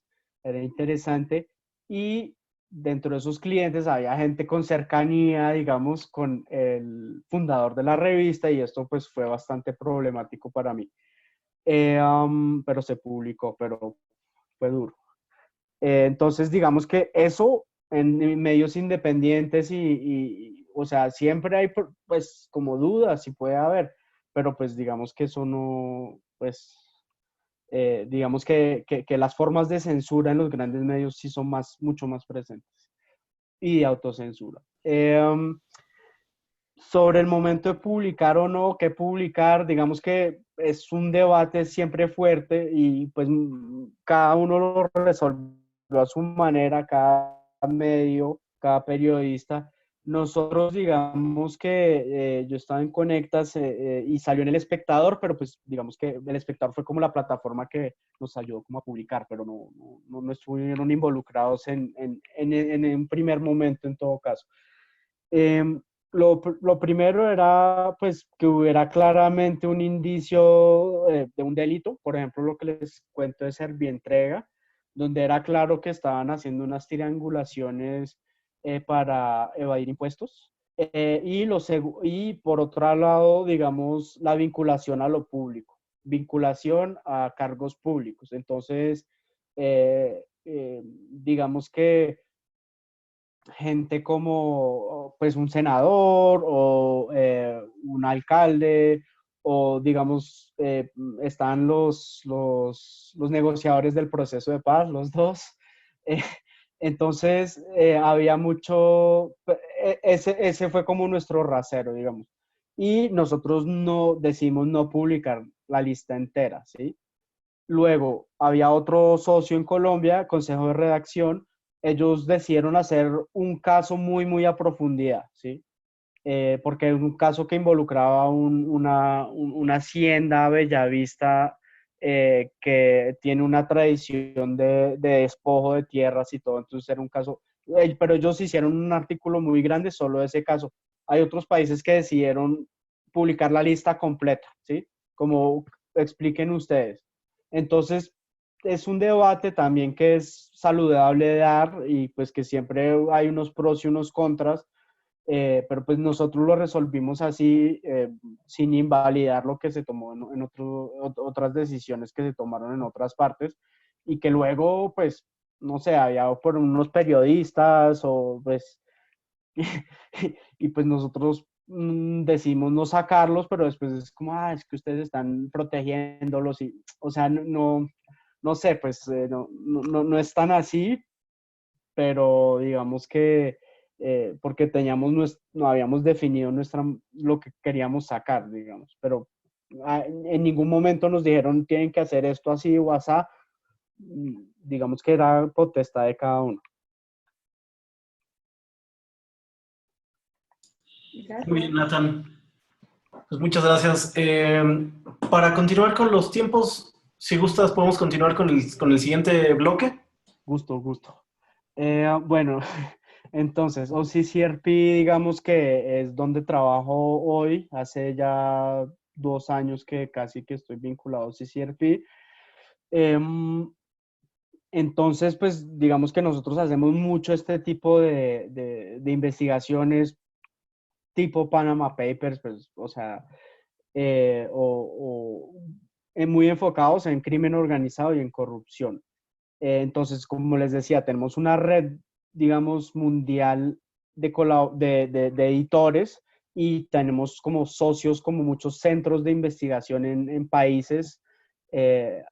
era interesante. Y dentro de esos clientes había gente con cercanía, digamos, con el fundador de la revista, y esto pues fue bastante problemático para mí. Pero se publicó, pero fue duro. Entonces, digamos que eso en medios independientes o sea, siempre hay pues como dudas, sí puede haber, pero pues digamos que eso no, pues, digamos que las formas de censura en los grandes medios sí son mucho más presentes, y de autocensura. Sobre el momento de publicar o no, qué publicar, digamos que es un debate siempre fuerte, y pues cada uno lo resolvió a su manera, cada medio, cada periodista. Nosotros, digamos que yo estaba en Conectas y salió en El Espectador, pero pues digamos que El Espectador fue como la plataforma que nos ayudó como a publicar, pero no estuvieron involucrados en un primer momento en todo caso. Lo primero era pues que hubiera claramente un indicio de un delito, por ejemplo lo que les cuento de Servientrega, donde era claro que estaban haciendo unas triangulaciones para evadir impuestos. Y por otro lado, digamos, la vinculación a lo público, vinculación a cargos públicos. Entonces, digamos que gente como pues un senador o un alcalde o digamos están los negociadores del proceso de paz, los dos. Eh, entonces había mucho, ese fue como nuestro rasero, digamos. Y nosotros no decidimos no publicar la lista entera, ¿sí? Luego, había otro socio en Colombia, Consejo de Redacción, ellos decidieron hacer un caso muy a profundidad, ¿sí? Porque es un caso que involucraba una hacienda Bellavista que tiene una tradición de despojo de tierras y todo, entonces era un caso, pero ellos hicieron un artículo muy grande solo de ese caso. Hay otros países que decidieron publicar la lista completa, ¿sí? Como expliquen ustedes. Entonces, es un debate también que es saludable dar y pues que siempre hay unos pros y unos contras, pero pues nosotros lo resolvimos así, sin invalidar lo que se tomó en otras decisiones que se tomaron en otras partes y que luego, pues, no sé, había por unos periodistas o pues, y pues nosotros decidimos no sacarlos, pero después es como, es que ustedes están protegiéndolos y, o sea, no sé, pues no es tan así, pero digamos que porque no habíamos definido lo que queríamos sacar, digamos, pero en ningún momento nos dijeron tienen que hacer esto así o así, digamos que era potestad de cada uno. Muy bien, Nathan. Pues muchas gracias. Para continuar con los tiempos, si gustas, podemos continuar con el siguiente bloque. Gusto. Bueno, entonces, OCCRP, digamos que es donde trabajo hoy, hace ya 2 años que casi que estoy vinculado a OCCRP. Entonces, pues digamos que nosotros hacemos mucho este tipo de investigaciones tipo Panama Papers, pues, o sea, muy enfocados en crimen organizado y en corrupción. Entonces, como les decía, tenemos una red, digamos, mundial de editores y tenemos como socios, como muchos centros de investigación en países.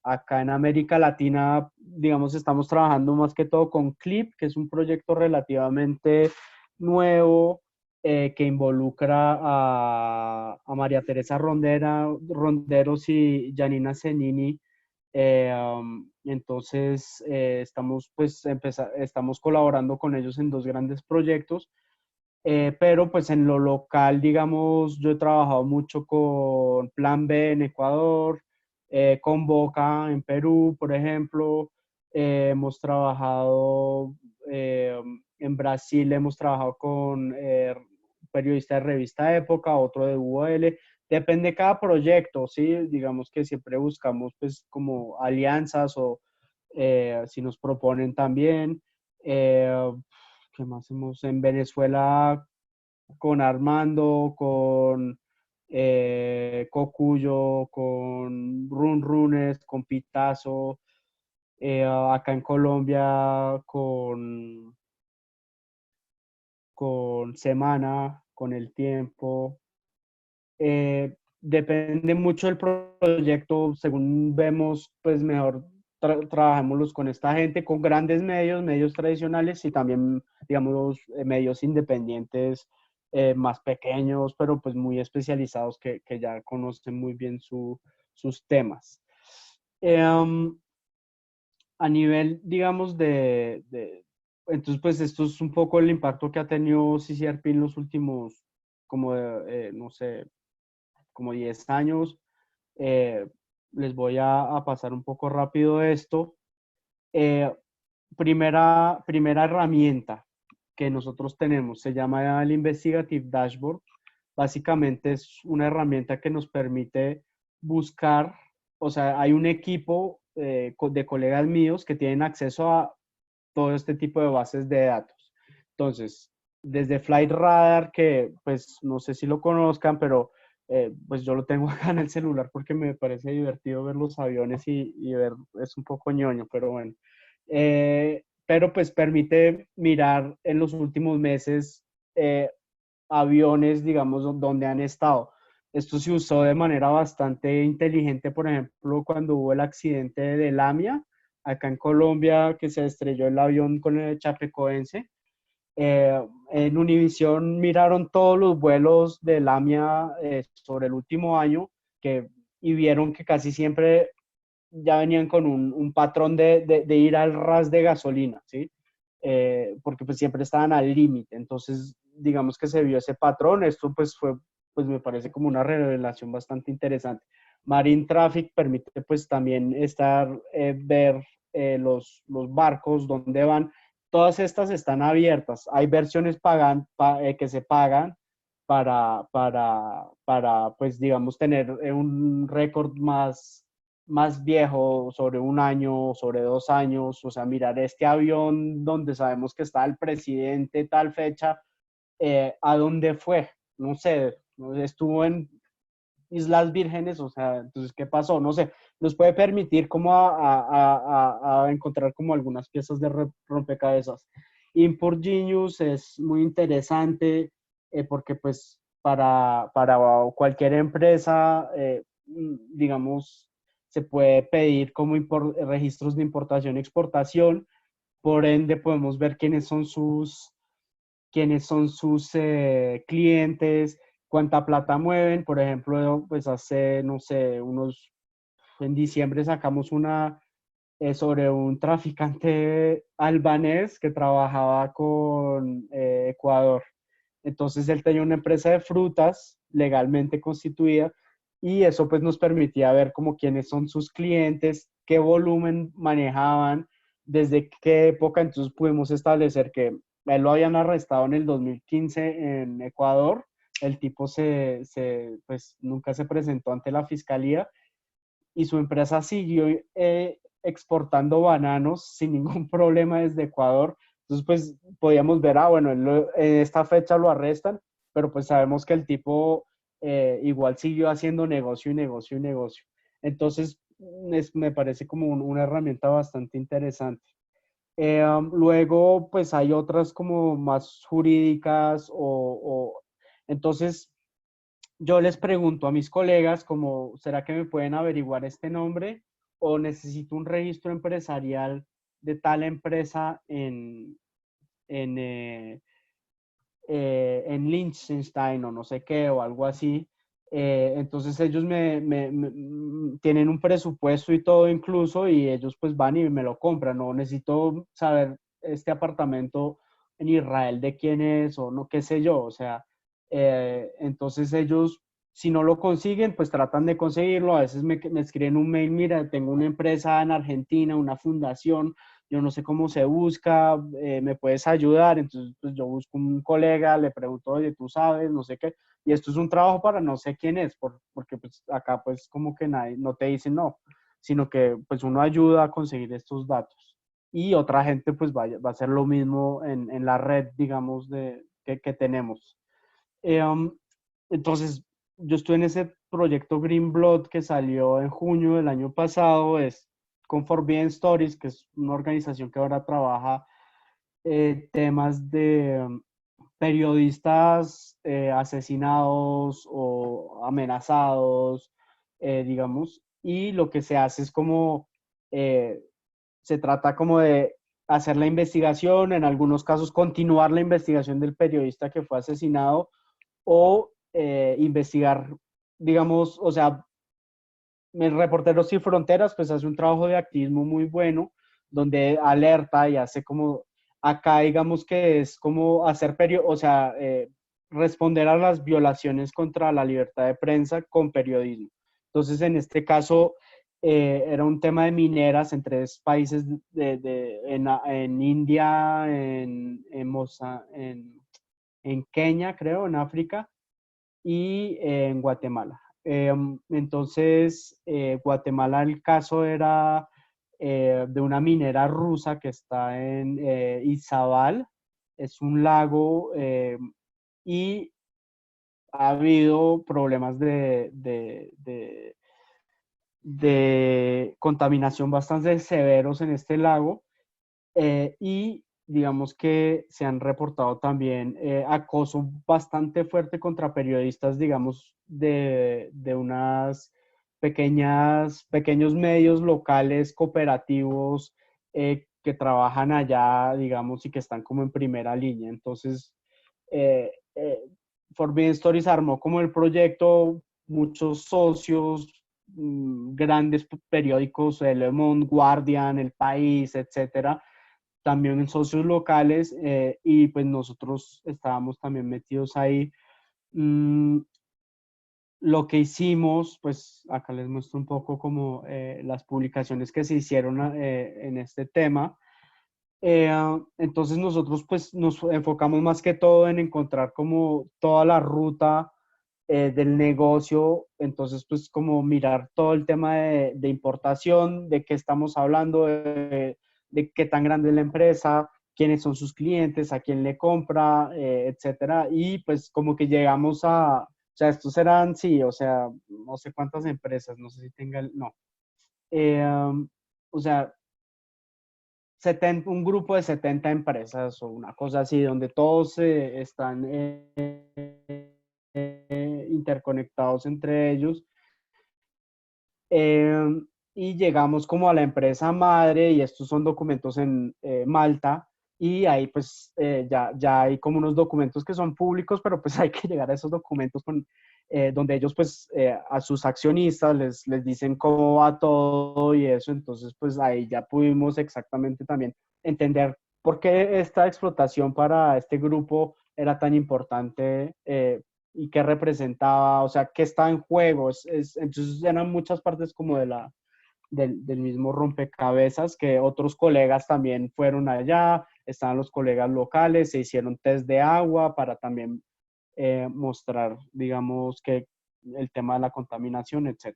Acá en América Latina, digamos, estamos trabajando más que todo con CLIP, que es un proyecto relativamente nuevo que involucra a María Teresa Ronderos y Janina Zenini. Entonces, estamos colaborando con ellos en 2 grandes proyectos, pero pues en lo local, digamos, yo he trabajado mucho con Plan B en Ecuador, con Boca en Perú, por ejemplo. Hemos trabajado en Brasil, hemos trabajado con periodista de revista Época, otro de UOL. Depende de cada proyecto, ¿sí? Digamos que siempre buscamos pues como alianzas o si nos proponen también. ¿Qué más hemos en Venezuela? Con Armando, con Cocuyo, con Run Runes, con Pitazo. Acá en Colombia con Semana, con El Tiempo. Depende mucho del proyecto, según vemos, pues mejor trabajémoslos con esta gente, con grandes medios tradicionales y también, digamos, medios independientes más pequeños, pero pues muy especializados que ya conocen muy bien sus temas. A nivel, digamos, entonces, pues esto es un poco el impacto que ha tenido CCRP en los últimos, como, no sé, como 10 años. Les voy a pasar un poco rápido esto. Primera herramienta que nosotros tenemos se llama el Investigative Dashboard. Básicamente es una herramienta que nos permite buscar, o sea, hay un equipo de colegas míos que tienen acceso a todo este tipo de bases de datos. Entonces, desde Flight Radar, que pues no sé si lo conozcan, pero pues yo lo tengo acá en el celular porque me parece divertido ver los aviones y ver, es un poco ñoño, pero bueno. Pero pues permite mirar en los últimos meses aviones, digamos, donde han estado. Esto se usó de manera bastante inteligente, por ejemplo, cuando hubo el accidente de Lamia, acá en Colombia, que se estrelló el avión con el Chapecoense. En Univision miraron todos los vuelos de Lamia sobre el último año y vieron que casi siempre ya venían con un patrón de ir al ras de gasolina, ¿sí? Porque pues siempre estaban al límite. Entonces, digamos que se vio ese patrón. Esto pues fue, pues me parece como una revelación bastante interesante. Marine Traffic permite pues también ver los barcos, dónde van. Todas estas están abiertas. Hay versiones que se pagan para pues digamos tener un récord más viejo, sobre un año, sobre 2 años, o sea, mirar este avión donde sabemos que está el presidente tal fecha, ¿a dónde fue? No sé, estuvo en Islas Vírgenes, o sea, entonces, ¿qué pasó? No sé, nos puede permitir como a encontrar como algunas piezas de rompecabezas. Import Genius es muy interesante porque pues para cualquier empresa, digamos, se puede pedir como registros de importación y exportación, por ende podemos ver quiénes son sus clientes, cuánta plata mueven. Por ejemplo, pues hace, no sé, en diciembre sacamos una sobre un traficante albanés que trabajaba con Ecuador. Entonces él tenía una empresa de frutas legalmente constituida y eso pues nos permitía ver como quiénes son sus clientes, qué volumen manejaban, desde qué época. Entonces pudimos establecer que a él lo habían arrestado en el 2015 en Ecuador. El tipo pues nunca se presentó ante la fiscalía y su empresa siguió exportando bananos sin ningún problema desde Ecuador. Entonces, pues podíamos ver, bueno, en esta fecha lo arrestan, pero pues sabemos que el tipo igual siguió haciendo negocio y negocio y negocio. Entonces, me parece como una herramienta bastante interesante. Luego, pues hay otras como más jurídicas entonces, yo les pregunto a mis colegas como, ¿será que me pueden averiguar este nombre? ¿O necesito un registro empresarial de tal empresa en Liechtenstein o no sé qué o algo así? Entonces ellos tienen un presupuesto y todo incluso y ellos pues van y me lo compran. No necesito saber este apartamento en Israel de quién es o no, qué sé yo. O sea, entonces ellos, si no lo consiguen, pues tratan de conseguirlo. A veces me escriben un mail, mira, tengo una empresa en Argentina, una fundación, yo no sé cómo se busca, me puedes ayudar. Entonces pues yo busco un colega, le pregunto, oye, tú sabes, no sé qué. Y esto es un trabajo para no sé quién es, porque pues acá pues como que nadie, no te dicen no, sino que pues uno ayuda a conseguir estos datos. Y otra gente pues va a hacer lo mismo en la red, digamos, que tenemos. Entonces, yo estoy en ese proyecto Green Blood que salió en junio del año pasado, es con Forbidden Stories, que es una organización que ahora trabaja temas de periodistas asesinados o amenazados, digamos, y lo que se hace es como, se trata como de hacer la investigación, en algunos casos continuar la investigación del periodista que fue asesinado o investigar, digamos, o sea, Reporteros Sin Fronteras pues hace un trabajo de activismo muy bueno, donde alerta y hace como acá digamos que es como hacer o sea, responder a las violaciones contra la libertad de prensa con periodismo. Entonces, en este caso, era un tema de mineras en 3 países en India, en Kenia, creo, en África, y en Guatemala. Entonces, Guatemala, el caso era de una minera rusa que está en Izabal, es un lago, y ha habido problemas de contaminación bastante severos en este lago, y digamos que se han reportado también acoso bastante fuerte contra periodistas, digamos, de unas pequeños medios locales cooperativos que trabajan allá, digamos, y que están como en primera línea. Entonces, eh, eh, Forbidden Stories armó como el proyecto, muchos socios, grandes periódicos, el Le Monde, Guardian, El País, etcétera, también en socios locales, y pues nosotros estábamos también metidos ahí. Lo que hicimos, pues acá les muestro un poco como las publicaciones que se hicieron en este tema. Entonces nosotros pues nos enfocamos más que todo en encontrar como toda la ruta del negocio, entonces pues como mirar todo el tema de importación, de qué estamos hablando, de qué tan grande es la empresa, quiénes son sus clientes, a quién le compra, etcétera, y pues como que llegamos o sea, estos eran, sí, o sea, no sé cuántas empresas, no sé si tenga, no. O sea, un grupo de 70 empresas o una cosa así, donde todos están interconectados entre ellos. Y llegamos como a la empresa madre, y estos son documentos en Malta, y ahí pues ya hay como unos documentos que son públicos, pero pues hay que llegar a esos documentos donde ellos pues a sus accionistas les dicen cómo va todo y eso. Entonces pues ahí ya pudimos exactamente también entender por qué esta explotación para este grupo era tan importante, y qué representaba, o sea, qué está en juego. Entonces eran muchas partes como del mismo rompecabezas, que otros colegas también fueron allá, estaban los colegas locales, se hicieron test de agua para también mostrar, digamos, que el tema de la contaminación, etc.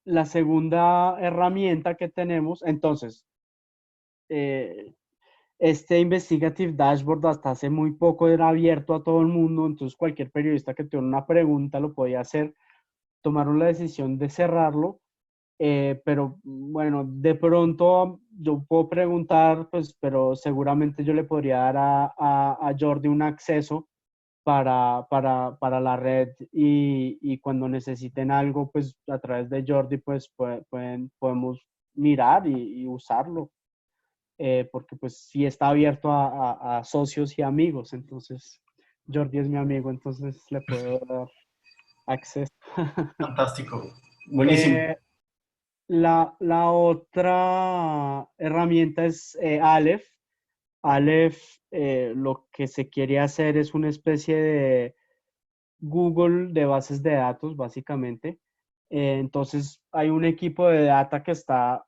La segunda herramienta que tenemos, entonces, este Investigative Dashboard hasta hace muy poco era abierto a todo el mundo, entonces cualquier periodista que tuviera una pregunta lo podía hacer. Tomaron la decisión de cerrarlo, pero bueno, de pronto yo puedo preguntar, pues, pero seguramente yo le podría dar a Jordi un acceso para la red, y cuando necesiten algo, pues a través de Jordi, pues podemos mirar y usarlo. Porque pues sí está abierto a socios y amigos, entonces Jordi es mi amigo, entonces le puedo dar acceso. Fantástico, buenísimo. La otra herramienta es Aleph. Aleph, lo que se quiere hacer es una especie de Google de bases de datos, básicamente. Entonces hay un equipo de data que está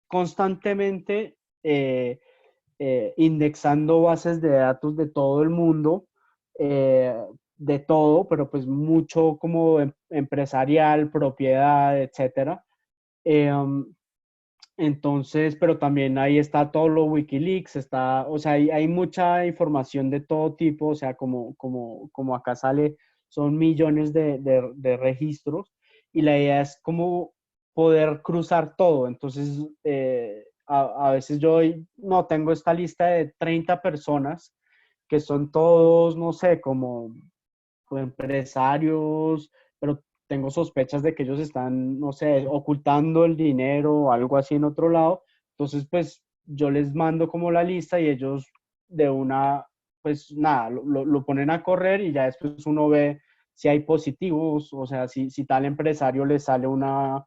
constantemente indexando bases de datos de todo el mundo, de todo, pero pues mucho como empresarial, propiedad, etcétera. Entonces, pero también ahí está todo lo Wikileaks, o sea, hay mucha información de todo tipo, o sea, como acá sale, son millones de registros, y la idea es como poder cruzar todo. Entonces, a veces yo no tengo esta lista de 30 personas que son todos, no sé, como empresarios, pero tengo sospechas de que ellos están, no sé, ocultando el dinero o algo así en otro lado. Entonces, pues yo les mando como la lista, y ellos de una, pues nada, lo ponen a correr, y ya después uno ve si hay positivos, o sea, si tal empresario le sale una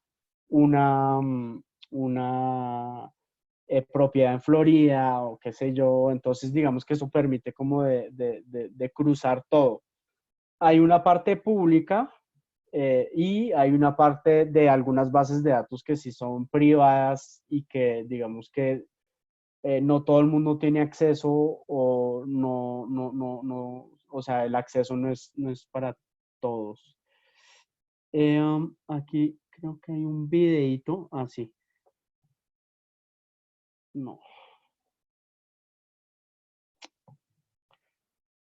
propiedad en Florida o qué sé yo. Entonces, digamos que eso permite como de cruzar todo. Hay una parte pública y hay una parte de algunas bases de datos que sí son privadas y que digamos que no todo el mundo tiene acceso o o sea, el acceso no es para todos. Aquí creo que hay un videito. Ah, sí. No.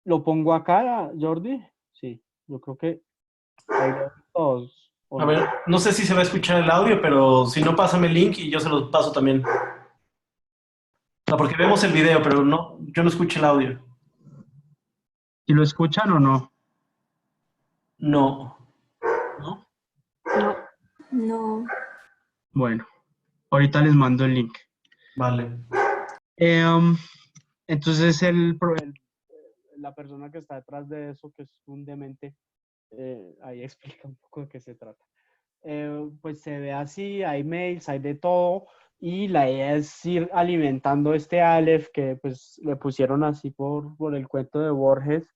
¿Lo pongo acá, Jordi? Sí, yo creo que ahí lo ven todos. ¿O A no? ver, no sé si se va a escuchar el audio, pero si no, pásame el link y yo se los paso también. No, porque vemos el video, pero no, yo no escucho el audio. ¿Y lo escuchan o no? No. ¿No? No. No. Bueno, ahorita les mando el link. Vale. Entonces, la persona que está detrás de eso, que es un demente, ahí explica un poco de qué se trata. Pues se ve así, hay mails, hay de todo, y la idea es ir alimentando este Aleph, que pues le pusieron así por el cuento de Borges,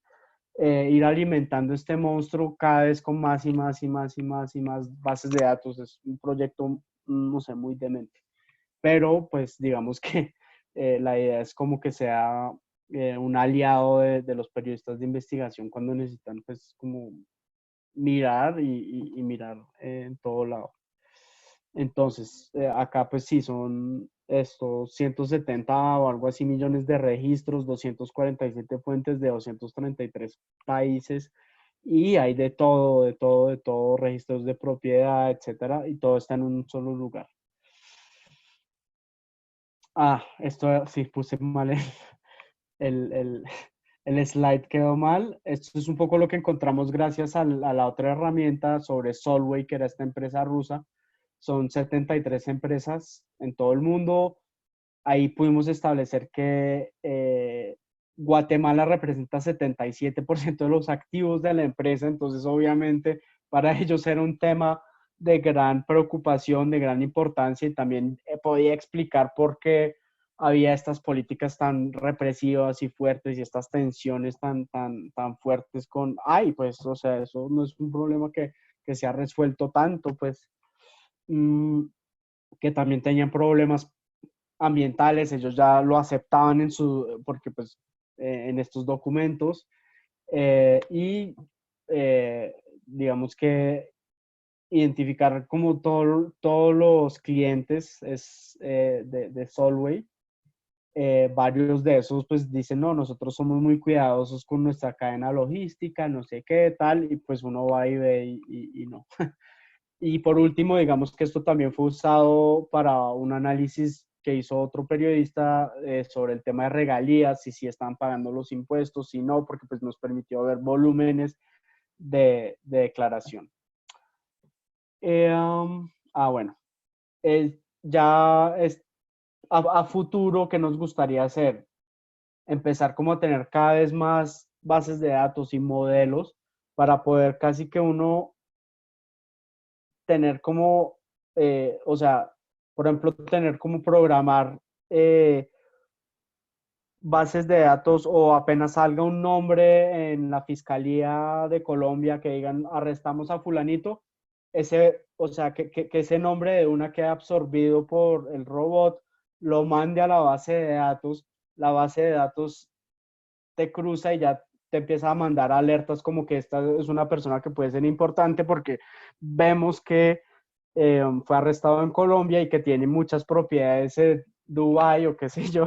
ir alimentando este monstruo cada vez con más y más y más y más y más bases de datos. Es un proyecto, no sé, muy demente. Pero pues digamos que la idea es como que sea un aliado de los periodistas de investigación cuando necesitan pues como mirar y mirar en todo lado. Entonces, acá pues sí, son estos 170 o algo así millones de registros, 247 fuentes de 233 países, y hay de todo, de todo, de todo, registros de propiedad, etcétera, y todo está en un solo lugar. Ah, esto sí, puse mal el slide quedó mal. Esto es un poco lo que encontramos gracias a la otra herramienta sobre Solvay, que era esta empresa rusa. Son 73 empresas en todo el mundo. Ahí pudimos establecer que Guatemala representa 77% de los activos de la empresa, entonces obviamente para ellos era un tema de gran preocupación, de gran importancia, y también podía explicar por qué había estas políticas tan represivas y fuertes y estas tensiones tan fuertes con, ay, pues, o sea, eso no es un problema que se ha resuelto tanto, pues, que también tenían problemas ambientales, ellos ya lo aceptaban porque pues en estos documentos, y digamos que identificar como todos los clientes de Solvay. Varios de esos pues dicen, no, nosotros somos muy cuidadosos con nuestra cadena logística, no sé qué tal, y pues uno va y ve y no. Y por último, digamos que esto también fue usado para un análisis que hizo otro periodista sobre el tema de regalías, si están pagando los impuestos, si no, porque pues nos permitió ver volúmenes de declaración. Bueno, ya es a futuro, ¿qué nos gustaría hacer? Empezar como a tener cada vez más bases de datos y modelos para poder casi que uno tener como, o sea, por ejemplo, tener como programar bases de datos, o apenas salga un nombre en la Fiscalía de Colombia que digan arrestamos a fulanito, o sea, que ese nombre de una quede absorbido por el robot, lo mande a la base de datos, la base de datos te cruza y ya te empieza a mandar alertas como que esta es una persona que puede ser importante porque vemos que fue arrestado en Colombia y que tiene muchas propiedades en Dubái o qué sé yo.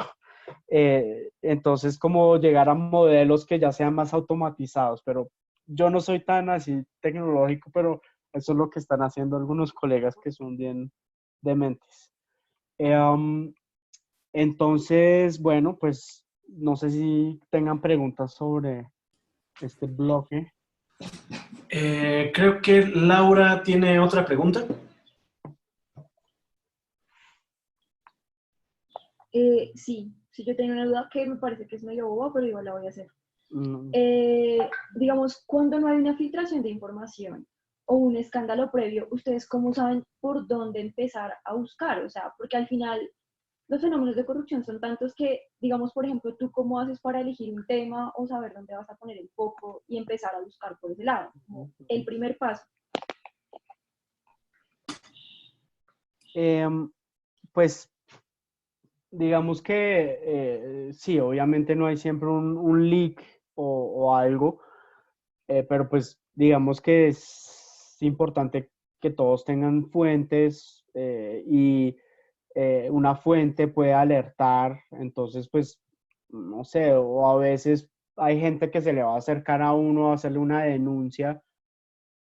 Entonces, como llegar a modelos que ya sean más automatizados, pero yo no soy tan así tecnológico, pero eso es lo que están haciendo algunos colegas que son bien dementes. Entonces, bueno, pues no sé si tengan preguntas sobre este bloque. Creo que Laura tiene otra pregunta. Sí, yo tengo una duda que me parece que es medio boba, pero igual la voy a hacer. Digamos, cuando no hay una filtración de información o un escándalo previo, ¿ustedes cómo saben por dónde empezar a buscar? O sea, porque al final los fenómenos de corrupción son tantos que, digamos, por ejemplo, tú cómo haces para elegir un tema o saber dónde vas a poner el foco y empezar a buscar por ese lado, como el primer paso. Pues digamos que sí, obviamente no hay siempre un leak o algo, pero pues digamos que es importante que todos tengan fuentes y una fuente puede alertar, entonces pues no sé, o a veces hay gente que se le va a acercar a uno a hacerle una denuncia.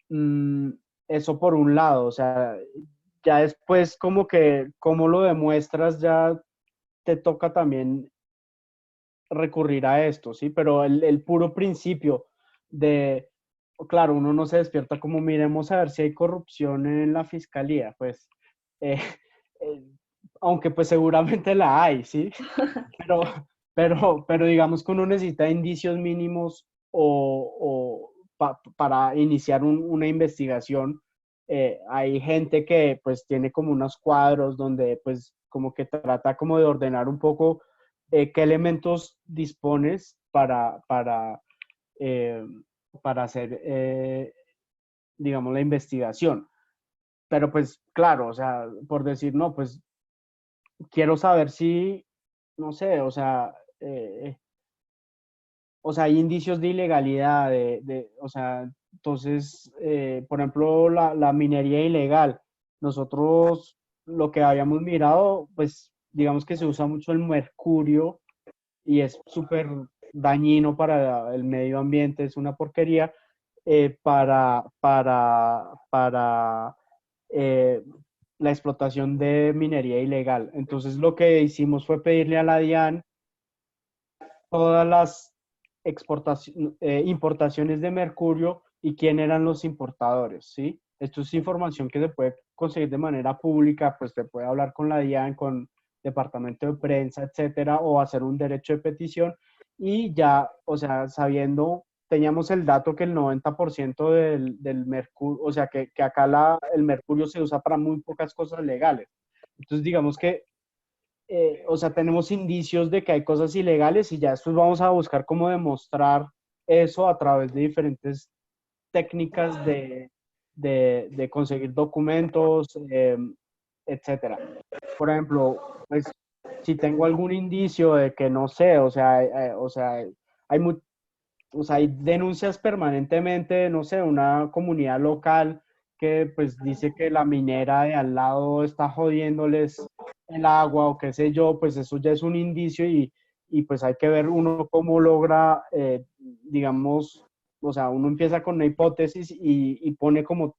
Mm, Eso por un lado, o sea, ya después como que cómo lo demuestras ya te toca también recurrir a esto, ¿sí? Pero el puro principio de, claro, uno no se despierta como miremos a ver si hay corrupción en la fiscalía, pues, eh, eh, aunque pues seguramente la hay, ¿sí? Pero, pero digamos que uno necesita indicios mínimos para iniciar una investigación. Hay gente que pues tiene como unos cuadros donde pues como que trata como de ordenar un poco qué elementos dispones eh, para hacer, digamos, la investigación. Pero pues claro, o sea, por decir, no, pues quiero saber si, no sé, o sea, hay indicios de ilegalidad, o sea, entonces, por ejemplo, la minería ilegal. Nosotros lo que habíamos mirado, pues, digamos que se usa mucho el mercurio y es súper dañino para el medio ambiente, es una porquería, para eh, la explotación de minería ilegal. Entonces, lo que hicimos fue pedirle a la DIAN todas las importaciones de mercurio y quién eran los importadores, ¿sí? Esto es información que se puede conseguir de manera pública, pues se puede hablar con la DIAN, con departamento de prensa, etcétera, o hacer un derecho de petición y ya, o sea, sabiendo, teníamos el dato que el 90% del mercurio, o sea, que acá el mercurio se usa para muy pocas cosas legales. Entonces, digamos que o sea, tenemos indicios de que hay cosas ilegales y ya después vamos a buscar cómo demostrar eso a través de diferentes técnicas de conseguir documentos, etcétera. Por ejemplo, pues si tengo algún indicio de que no sé, hay o sea, hay denuncias permanentemente, no sé, una comunidad local que pues dice que la minera de al lado está jodiéndoles el agua o qué sé yo, pues eso ya es un indicio y pues hay que ver uno cómo logra, digamos, o sea, uno empieza con una hipótesis y pone como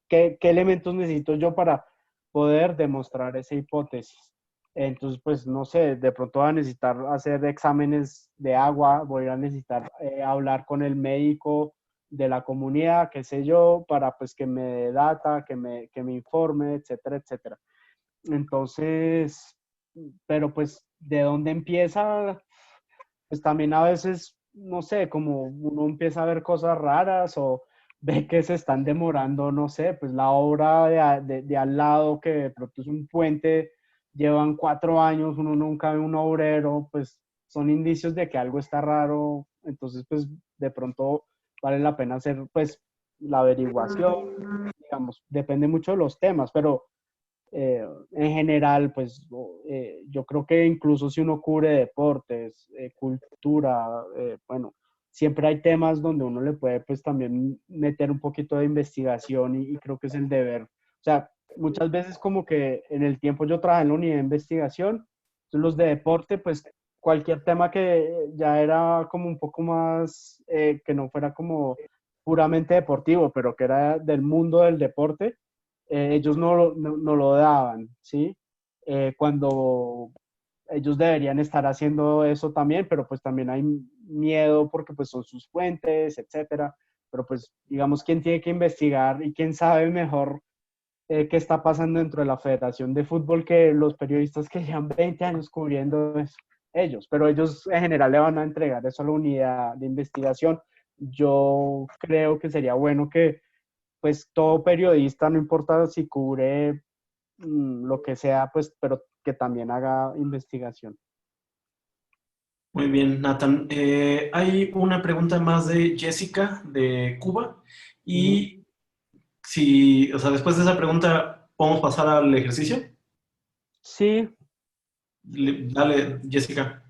qué elementos necesito yo para poder demostrar esa hipótesis. Entonces, pues no sé, de pronto voy a necesitar hacer exámenes de agua, voy a necesitar hablar con el médico de la comunidad, qué sé yo, para pues que me dé data, que me informe, etcétera, etcétera. Entonces, pero pues, ¿de dónde empieza? Pues también a veces, no sé, como uno empieza a ver cosas raras o ve que se están demorando, no sé, pues la obra de al lado, que de pronto es un puente, llevan 4 años, uno nunca ve un obrero, pues son indicios de que algo está raro, entonces pues de pronto vale la pena hacer pues la averiguación, digamos, depende mucho de los temas, pero en general, pues yo creo que incluso si uno cubre deportes, cultura, bueno, siempre hay temas donde uno le puede pues también meter un poquito de investigación y creo que es el deber. O sea, muchas veces como que en el tiempo yo trabajé en la unidad de investigación, entonces los de deporte, pues cualquier tema que ya era como un poco más, que no fuera como puramente deportivo, pero que era del mundo del deporte, ellos no lo daban, ¿sí? Cuando ellos deberían estar haciendo eso también, pero pues también hay miedo porque pues son sus fuentes, etcétera. Pero pues digamos, ¿quién tiene que investigar y quién sabe mejor qué está pasando dentro de la Federación de Fútbol que los periodistas que llevan 20 años cubriendo eso? Ellos, pero ellos en general le van a entregar eso a la unidad de investigación. Yo creo que sería bueno que pues todo periodista, no importa si cubre lo que sea, pues, pero que también haga investigación. Muy bien, Nathan. Hay una pregunta más de Jessica, de Cuba. Y si, o sea, después de esa pregunta, ¿podemos pasar al ejercicio? Sí. Dale, Jessica.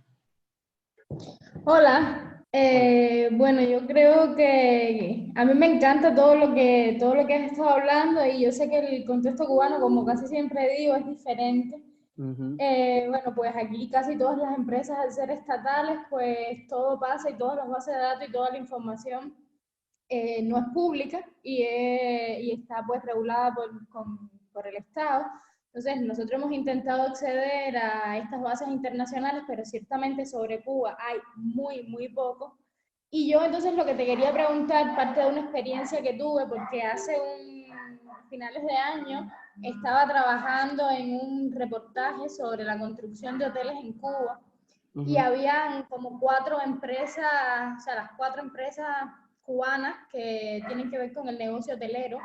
Hola, bueno, yo creo que a mí me encanta todo lo que has estado hablando y yo sé que el contexto cubano, como casi siempre digo, es diferente. Bueno, pues aquí casi todas las empresas, al ser estatales, pues todo pasa y todas las bases de datos y toda la información no es pública y está pues regulada por el Estado. Entonces, nosotros hemos intentado acceder a estas bases internacionales, pero ciertamente sobre Cuba hay muy poco. Y yo entonces lo que te quería preguntar, parte de una experiencia que tuve, porque hace finales de año estaba trabajando en un reportaje sobre la construcción de hoteles en Cuba y habían como 4 empresas, o sea, las 4 empresas cubanas que tienen que ver con el negocio hotelero.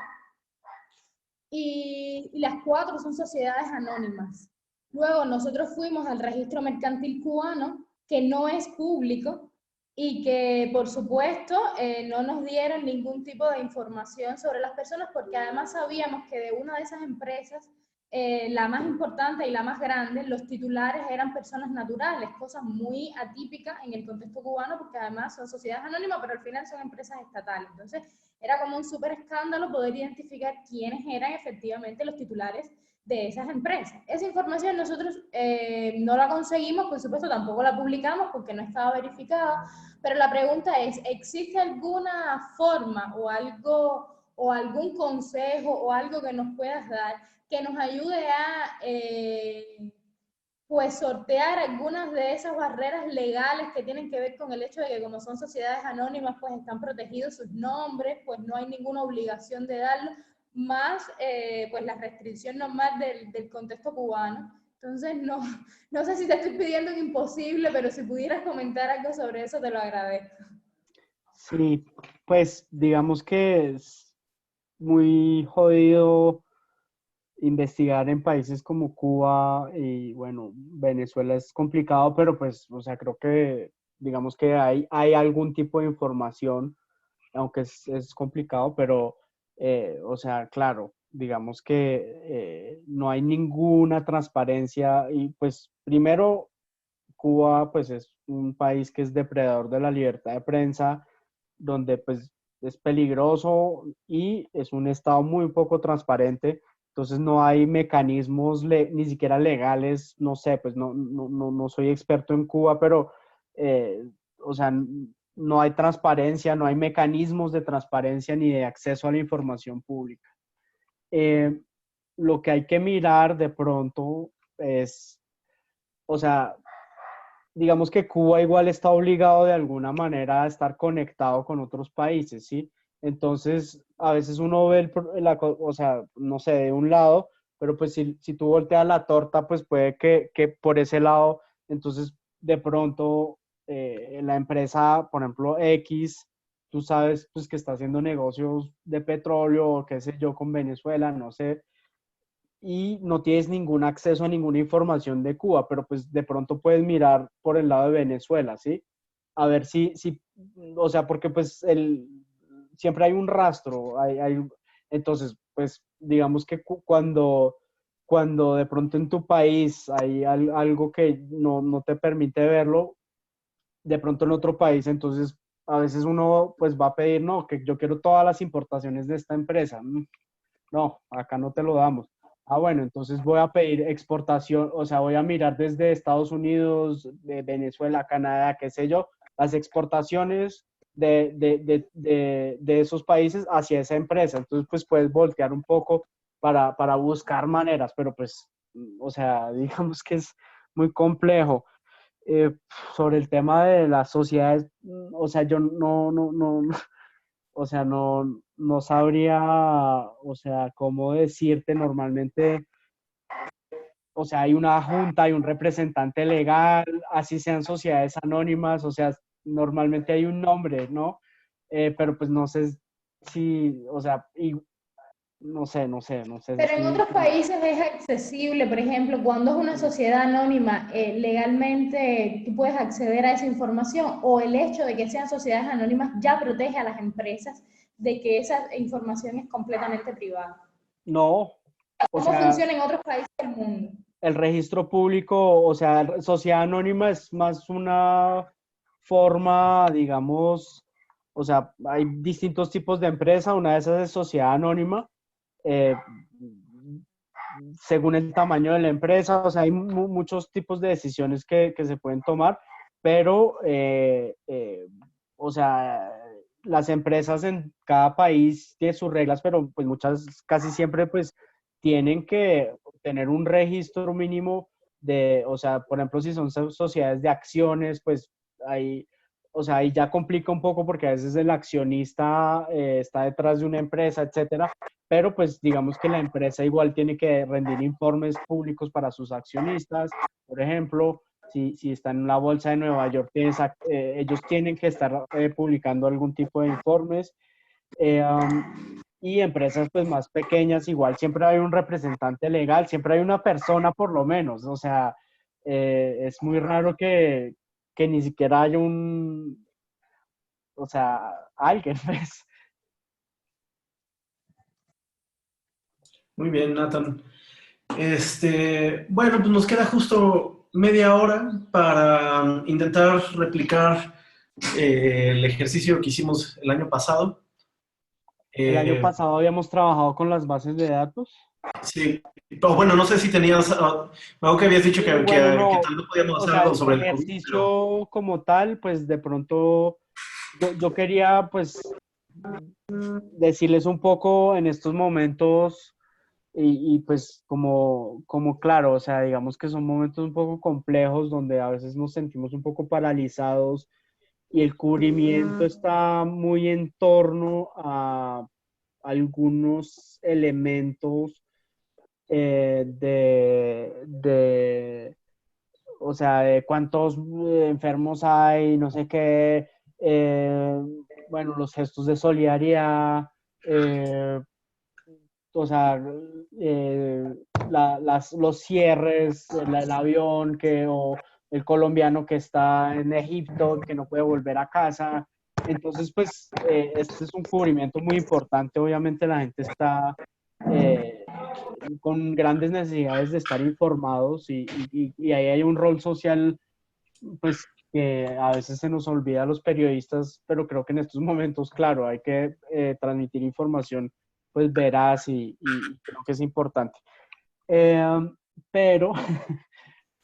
Y las 4 son sociedades anónimas. Luego nosotros fuimos al registro mercantil cubano, que no es público y que por supuesto no nos dieron ningún tipo de información sobre las personas, porque además sabíamos que de una de esas empresas, la más importante y la más grande, los titulares eran personas naturales, cosas muy atípicas en el contexto cubano, porque además son sociedades anónimas, pero al final son empresas estatales. Entonces, era como un súper escándalo poder identificar quiénes eran efectivamente los titulares de esas empresas. Esa información nosotros no la conseguimos, por supuesto tampoco la publicamos porque no estaba verificada, pero la pregunta es, ¿existe alguna forma o algo, o algún consejo o algo que nos puedas dar que nos ayude a pues sortear algunas de esas barreras legales que tienen que ver con el hecho de que como son sociedades anónimas, pues están protegidos sus nombres, pues no hay ninguna obligación de darlo, más pues la restricción normal del contexto cubano? Entonces, no sé si te estoy pidiendo un imposible, pero si pudieras comentar algo sobre eso, te lo agradezco. Sí, pues digamos que es muy jodido investigar en países como Cuba y, bueno, Venezuela es complicado, pero pues, o sea, creo que, digamos que hay algún tipo de información, aunque es complicado, pero, o sea, claro, digamos que no hay ninguna transparencia y, pues, primero, Cuba, pues, es un país que es depredador de la libertad de prensa, donde, pues, es peligroso y es un estado muy poco transparente. Entonces no hay mecanismos ni siquiera legales, no sé, pues no soy experto en Cuba, pero, o sea, no hay transparencia, no hay mecanismos de transparencia ni de acceso a la información pública. Lo que hay que mirar de pronto es, o sea, digamos que Cuba igual está obligado de alguna manera a estar conectado con otros países, ¿sí? Entonces, a veces uno ve, o sea, no sé, de un lado, pero pues si tú volteas la torta, pues puede que por ese lado, entonces de pronto la empresa, por ejemplo, X, tú sabes pues que está haciendo negocios de petróleo o qué sé yo con Venezuela, no sé, y no tienes ningún acceso a ninguna información de Cuba, pero pues de pronto puedes mirar por el lado de Venezuela, ¿sí? A ver si o sea, porque pues siempre hay un rastro, entonces, pues digamos que cuando de pronto en tu país hay algo que no te permite verlo, de pronto en otro país, entonces a veces uno pues va a pedir, no, que yo quiero todas las importaciones de esta empresa. No, acá no te lo damos. Ah, bueno, entonces voy a pedir exportación, o sea, voy a mirar desde Estados Unidos, de Venezuela, Canadá, qué sé yo, las exportaciones de esos países hacia esa empresa. Entonces, pues puedes voltear un poco para buscar maneras, pero pues, o sea, digamos que es muy complejo. Sobre el tema de las sociedades, o sea, yo no, o sea, no sabría, o sea, cómo decirte normalmente, o sea, hay una junta, hay un representante legal, así sean sociedades anónimas, o sea, normalmente hay un nombre, ¿no? Pero pues no sé si, o sea, no sé. Pero en otros países es accesible, por ejemplo, cuando es una sociedad anónima, legalmente tú puedes acceder a esa información, o el hecho de que sean sociedades anónimas ya protege a las empresas de que esa información es completamente privada. No, ¿Cómo funciona en otros países del mundo? El registro público, o sea, sociedad anónima es más una forma, digamos, o sea, hay distintos tipos de empresa, una de esas es sociedad anónima, según el tamaño de la empresa, o sea, hay muchos tipos de decisiones que se pueden tomar, pero, o sea, las empresas en cada país tienen sus reglas, pero pues casi siempre pues tienen que tener un registro mínimo de, o sea, por ejemplo, si son sociedades de acciones, pues ahí, o sea, ahí ya complica un poco porque a veces el accionista está detrás de una empresa, etcétera, pero pues digamos que la empresa igual tiene que rendir informes públicos para sus accionistas, por ejemplo, si están en la bolsa de Nueva York, ellos tienen que estar publicando algún tipo de informes. Y empresas pues más pequeñas, igual siempre hay un representante legal, siempre hay una persona por lo menos, o sea, es muy raro que ni siquiera haya o sea, alguien, pues. Muy bien, Nathan. Bueno, pues nos queda justo media hora para intentar replicar el ejercicio que hicimos el año pasado. El año pasado habíamos trabajado con las bases de datos. Sí, pero bueno, no sé si tenías, algo que habías dicho que tal vez podíamos hacer algo sobre el ejercicio como tal, pues de pronto yo quería pues decirles un poco en estos momentos y pues como claro, o sea, digamos que son momentos un poco complejos donde a veces nos sentimos un poco paralizados y el cubrimiento está muy en torno a algunos elementos o sea, de cuántos enfermos hay, no sé qué, bueno, los gestos de solidaridad, o sea, los cierres, el avión o el colombiano que está en Egipto, que no puede volver a casa. Entonces, pues, este es un cubrimiento muy importante. Obviamente la gente está con grandes necesidades de estar informados y ahí hay un rol social, pues, que a veces se nos olvida a los periodistas, pero creo que en estos momentos, claro, hay que transmitir información pues veraz y creo que es importante. Pero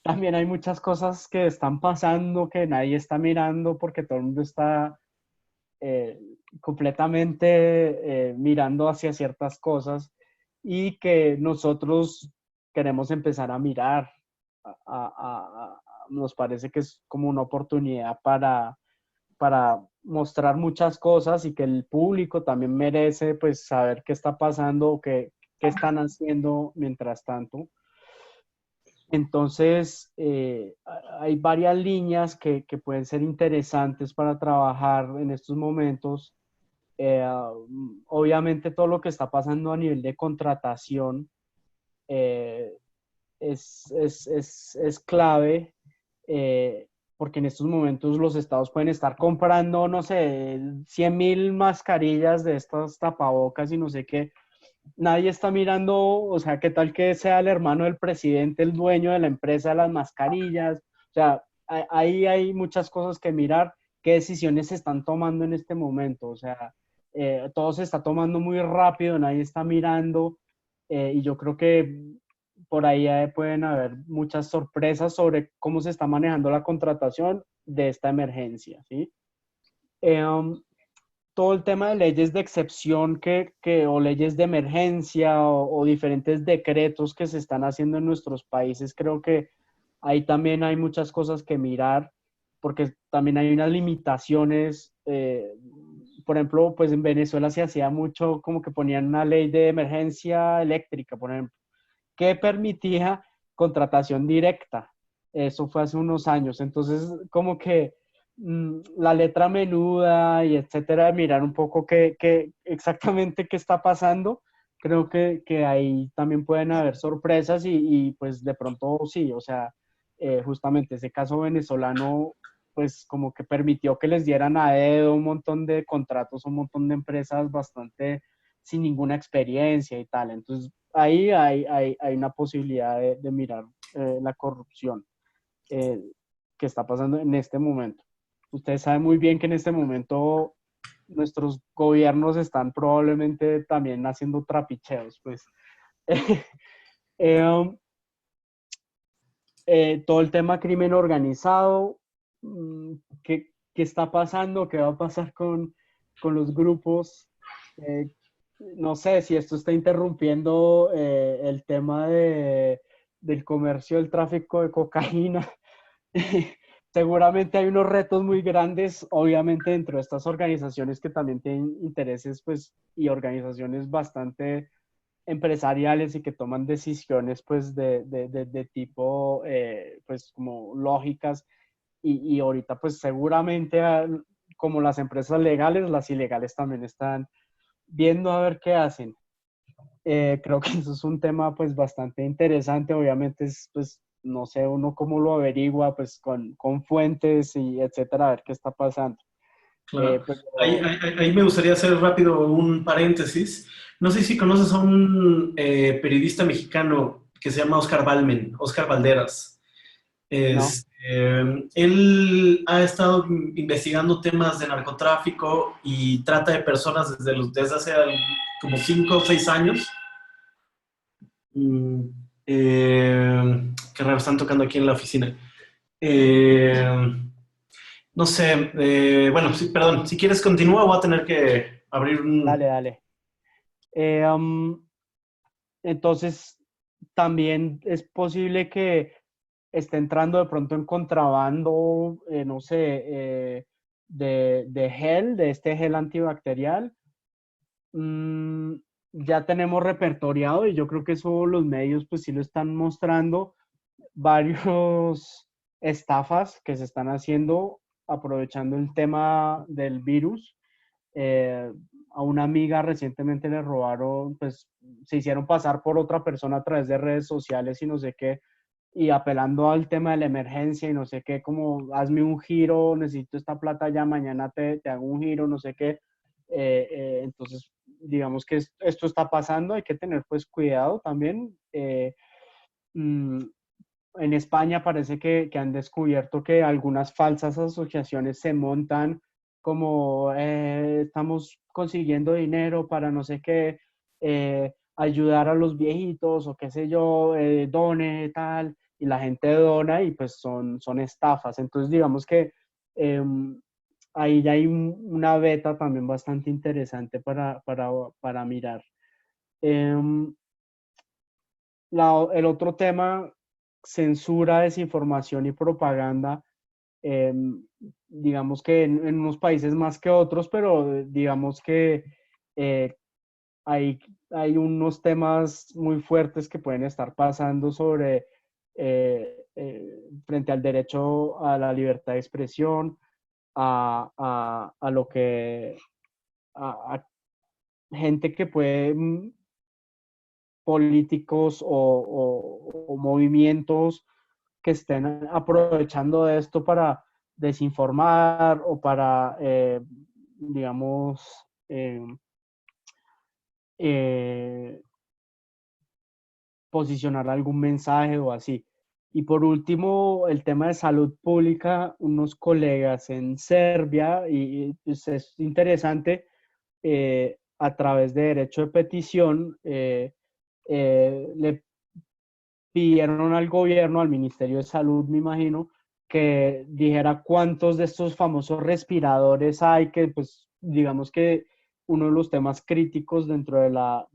también hay muchas cosas que están pasando que nadie está mirando porque todo el mundo está completamente mirando hacia ciertas cosas y que nosotros queremos empezar a mirar. Nos parece que es como una oportunidad para mostrar muchas cosas y que el público también merece pues saber qué está pasando o qué están haciendo mientras tanto. Entonces, hay varias líneas que pueden ser interesantes para trabajar en estos momentos. Obviamente todo lo que está pasando a nivel de contratación es clave, porque en estos momentos los estados pueden estar comprando, no sé, 100,000 mascarillas de estas tapabocas y no sé qué. Nadie está mirando, o sea, qué tal que sea el hermano del presidente, el dueño de la empresa de las mascarillas. O sea, ahí hay muchas cosas que mirar, qué decisiones se están tomando en este momento. O sea, todo se está tomando muy rápido, nadie está mirando y yo creo que por ahí pueden haber muchas sorpresas sobre cómo se está manejando la contratación de esta emergencia, ¿sí? Todo el tema de leyes de excepción o leyes de emergencia o diferentes decretos que se están haciendo en nuestros países, creo que ahí también hay muchas cosas que mirar, porque también hay unas limitaciones. Por ejemplo, pues en Venezuela se hacía mucho como que ponían una ley de emergencia eléctrica, por ejemplo, que permitía contratación directa. Eso fue hace unos años. Entonces, como que la letra menuda y etcétera, mirar un poco exactamente qué está pasando creo que ahí también pueden haber sorpresas y pues de pronto sí, o sea, justamente ese caso venezolano, pues como que permitió que les dieran a dedo un montón de contratos, un montón de empresas bastante sin ninguna experiencia y tal. Entonces, ahí hay una posibilidad de mirar la corrupción que está pasando en este momento. Ustedes saben muy bien que en este momento nuestros gobiernos están probablemente también haciendo trapicheos, pues. Um, todo el tema crimen organizado, ¿qué está pasando? ¿Qué va a pasar con los grupos? Eh, no sé si esto está interrumpiendo el tema del comercio, del tráfico de cocaína. Seguramente hay unos retos muy grandes, obviamente, dentro de estas organizaciones que también tienen intereses, pues, y organizaciones bastante empresariales y que toman decisiones, pues, de tipo, pues, como lógicas. Y ahorita, pues, seguramente, como las empresas legales, las ilegales también están viendo a ver qué hacen. Creo que eso es un tema, pues, bastante interesante. Obviamente, es, pues, no sé, uno cómo lo averigua, pues, con fuentes y etcétera, a ver qué está pasando. Claro. Pero, Ahí me gustaría hacer rápido un paréntesis. No sé si conoces a un periodista mexicano que se llama Oscar Balmen, Oscar Valderas. ¿no? Él ha estado investigando temas de narcotráfico y trata de personas desde hace como 5 o 6 años. Mm, qué raro, están tocando aquí en la oficina. No sé, bueno, sí, perdón, si quieres continúa, voy a tener que abrir un... Dale. Entonces, también es posible que esté entrando de pronto en contrabando, no sé, de gel, de este gel antibacterial. Mm, ya tenemos repertoriado y yo creo que eso los medios pues sí lo están mostrando, varios estafas que se están haciendo aprovechando el tema del virus. A una amiga recientemente le robaron, pues se hicieron pasar por otra persona a través de redes sociales y no sé qué, y apelando al tema de la emergencia y no sé qué, como hazme un giro, necesito esta plata ya, mañana te hago un giro, no sé qué. Entonces, digamos que esto está pasando, hay que tener pues cuidado también. Mm, en España parece que han descubierto que algunas falsas asociaciones se montan como estamos consiguiendo dinero para no sé qué, ayudar a los viejitos o qué sé yo, done tal, y la gente dona y pues son estafas. Entonces digamos que ahí ya hay una beta también bastante interesante para mirar. Em, el otro tema, censura, desinformación y propaganda, eh, digamos que en unos países más que otros, pero digamos que eh, hay, hay unos temas muy fuertes que pueden estar pasando sobre frente al derecho a la libertad de expresión, a lo que a gente que puede políticos o movimientos que estén aprovechando de esto para desinformar o para, digamos, eh, posicionar algún mensaje o así. Y por último, el tema de salud pública, unos colegas en Serbia, y pues es interesante, a través de derecho de petición, le pidieron al gobierno, al Ministerio de Salud, me imagino, que dijera cuántos de estos famosos respiradores hay, que pues digamos que uno de los temas críticos dentro de la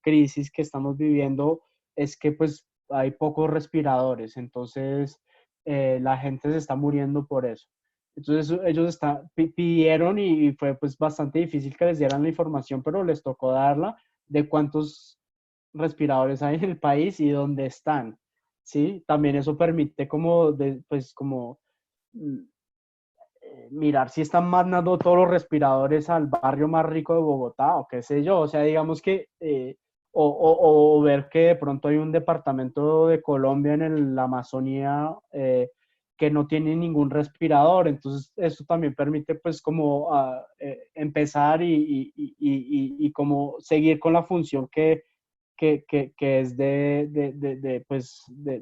crisis que estamos viviendo es que pues hay pocos respiradores, entonces la gente se está muriendo por eso. Entonces ellos pidieron y fue pues bastante difícil que les dieran la información, pero les tocó darla de cuántos respiradores hay en el país y dónde están, ¿sí? También eso permite como, pues como mirar si están mandando todos los respiradores al barrio más rico de Bogotá o qué sé yo. O sea, digamos que, o ver que de pronto hay un departamento de Colombia en la Amazonía que no tiene ningún respirador. Entonces, eso también permite pues como empezar y como seguir con la función que es de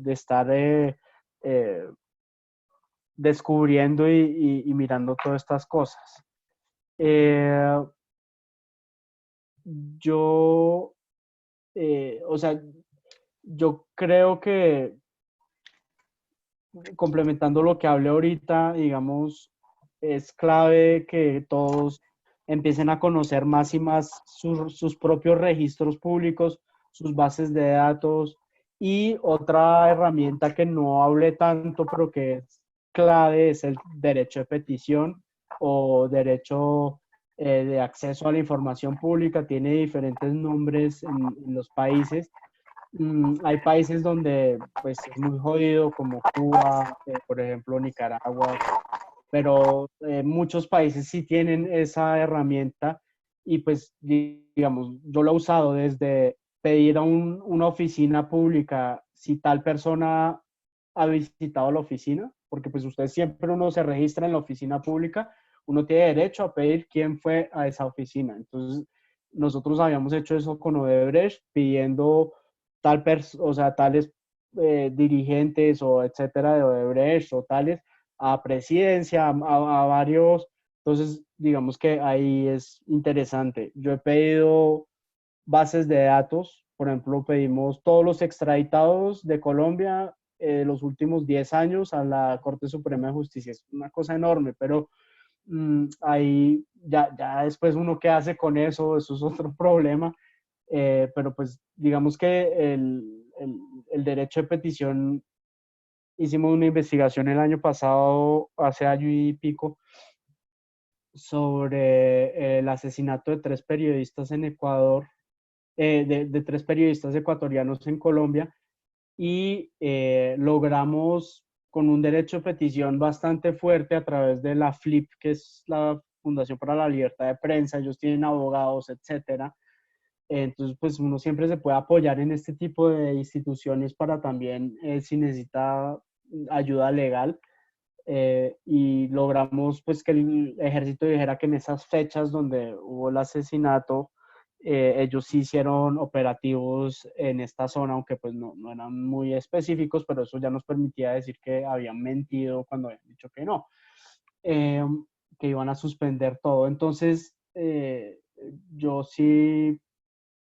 estar descubriendo y mirando todas estas cosas. Yo creo que, complementando lo que hablé ahorita, digamos, es clave que todos empiecen a conocer más y más sus propios registros públicos, sus bases de datos, y otra herramienta que no hablé tanto, pero que es clave, es el derecho de petición o derecho de acceso a la información pública. Tiene diferentes nombres en los países. Hay países donde pues es muy jodido, como Cuba, por ejemplo, Nicaragua, pero muchos países sí tienen esa herramienta y pues digamos, yo lo he usado desde pedir a una oficina pública si tal persona ha visitado la oficina, porque pues usted siempre, uno se registra en la oficina pública, uno tiene derecho a pedir quién fue a esa oficina. Entonces nosotros habíamos hecho eso con Odebrecht, pidiendo tales dirigentes o etcétera de Odebrecht o tales a presidencia, a varios. Entonces, digamos que ahí es interesante. Yo he pedido bases de datos, por ejemplo, pedimos todos los extraditados de Colombia los últimos 10 años a la Corte Suprema de Justicia. Es una cosa enorme, pero ahí ya después uno qué hace con eso es otro problema. Pero pues digamos que el derecho de petición, hicimos una investigación el año pasado, hace año y pico, sobre el asesinato de 3 periodistas en Ecuador, de 3 periodistas ecuatorianos en Colombia, y logramos con un derecho de petición bastante fuerte a través de la FLIP, que es la Fundación para la Libertad de Prensa. Ellos tienen abogados, etcétera. Entonces, pues uno siempre se puede apoyar en este tipo de instituciones para también, si necesita ayuda legal. Y logramos pues que el ejército dijera que en esas fechas donde hubo el asesinato, ellos sí hicieron operativos en esta zona, aunque pues no eran muy específicos, pero eso ya nos permitía decir que habían mentido cuando habían dicho que no, que iban a suspender todo. Entonces, yo sí,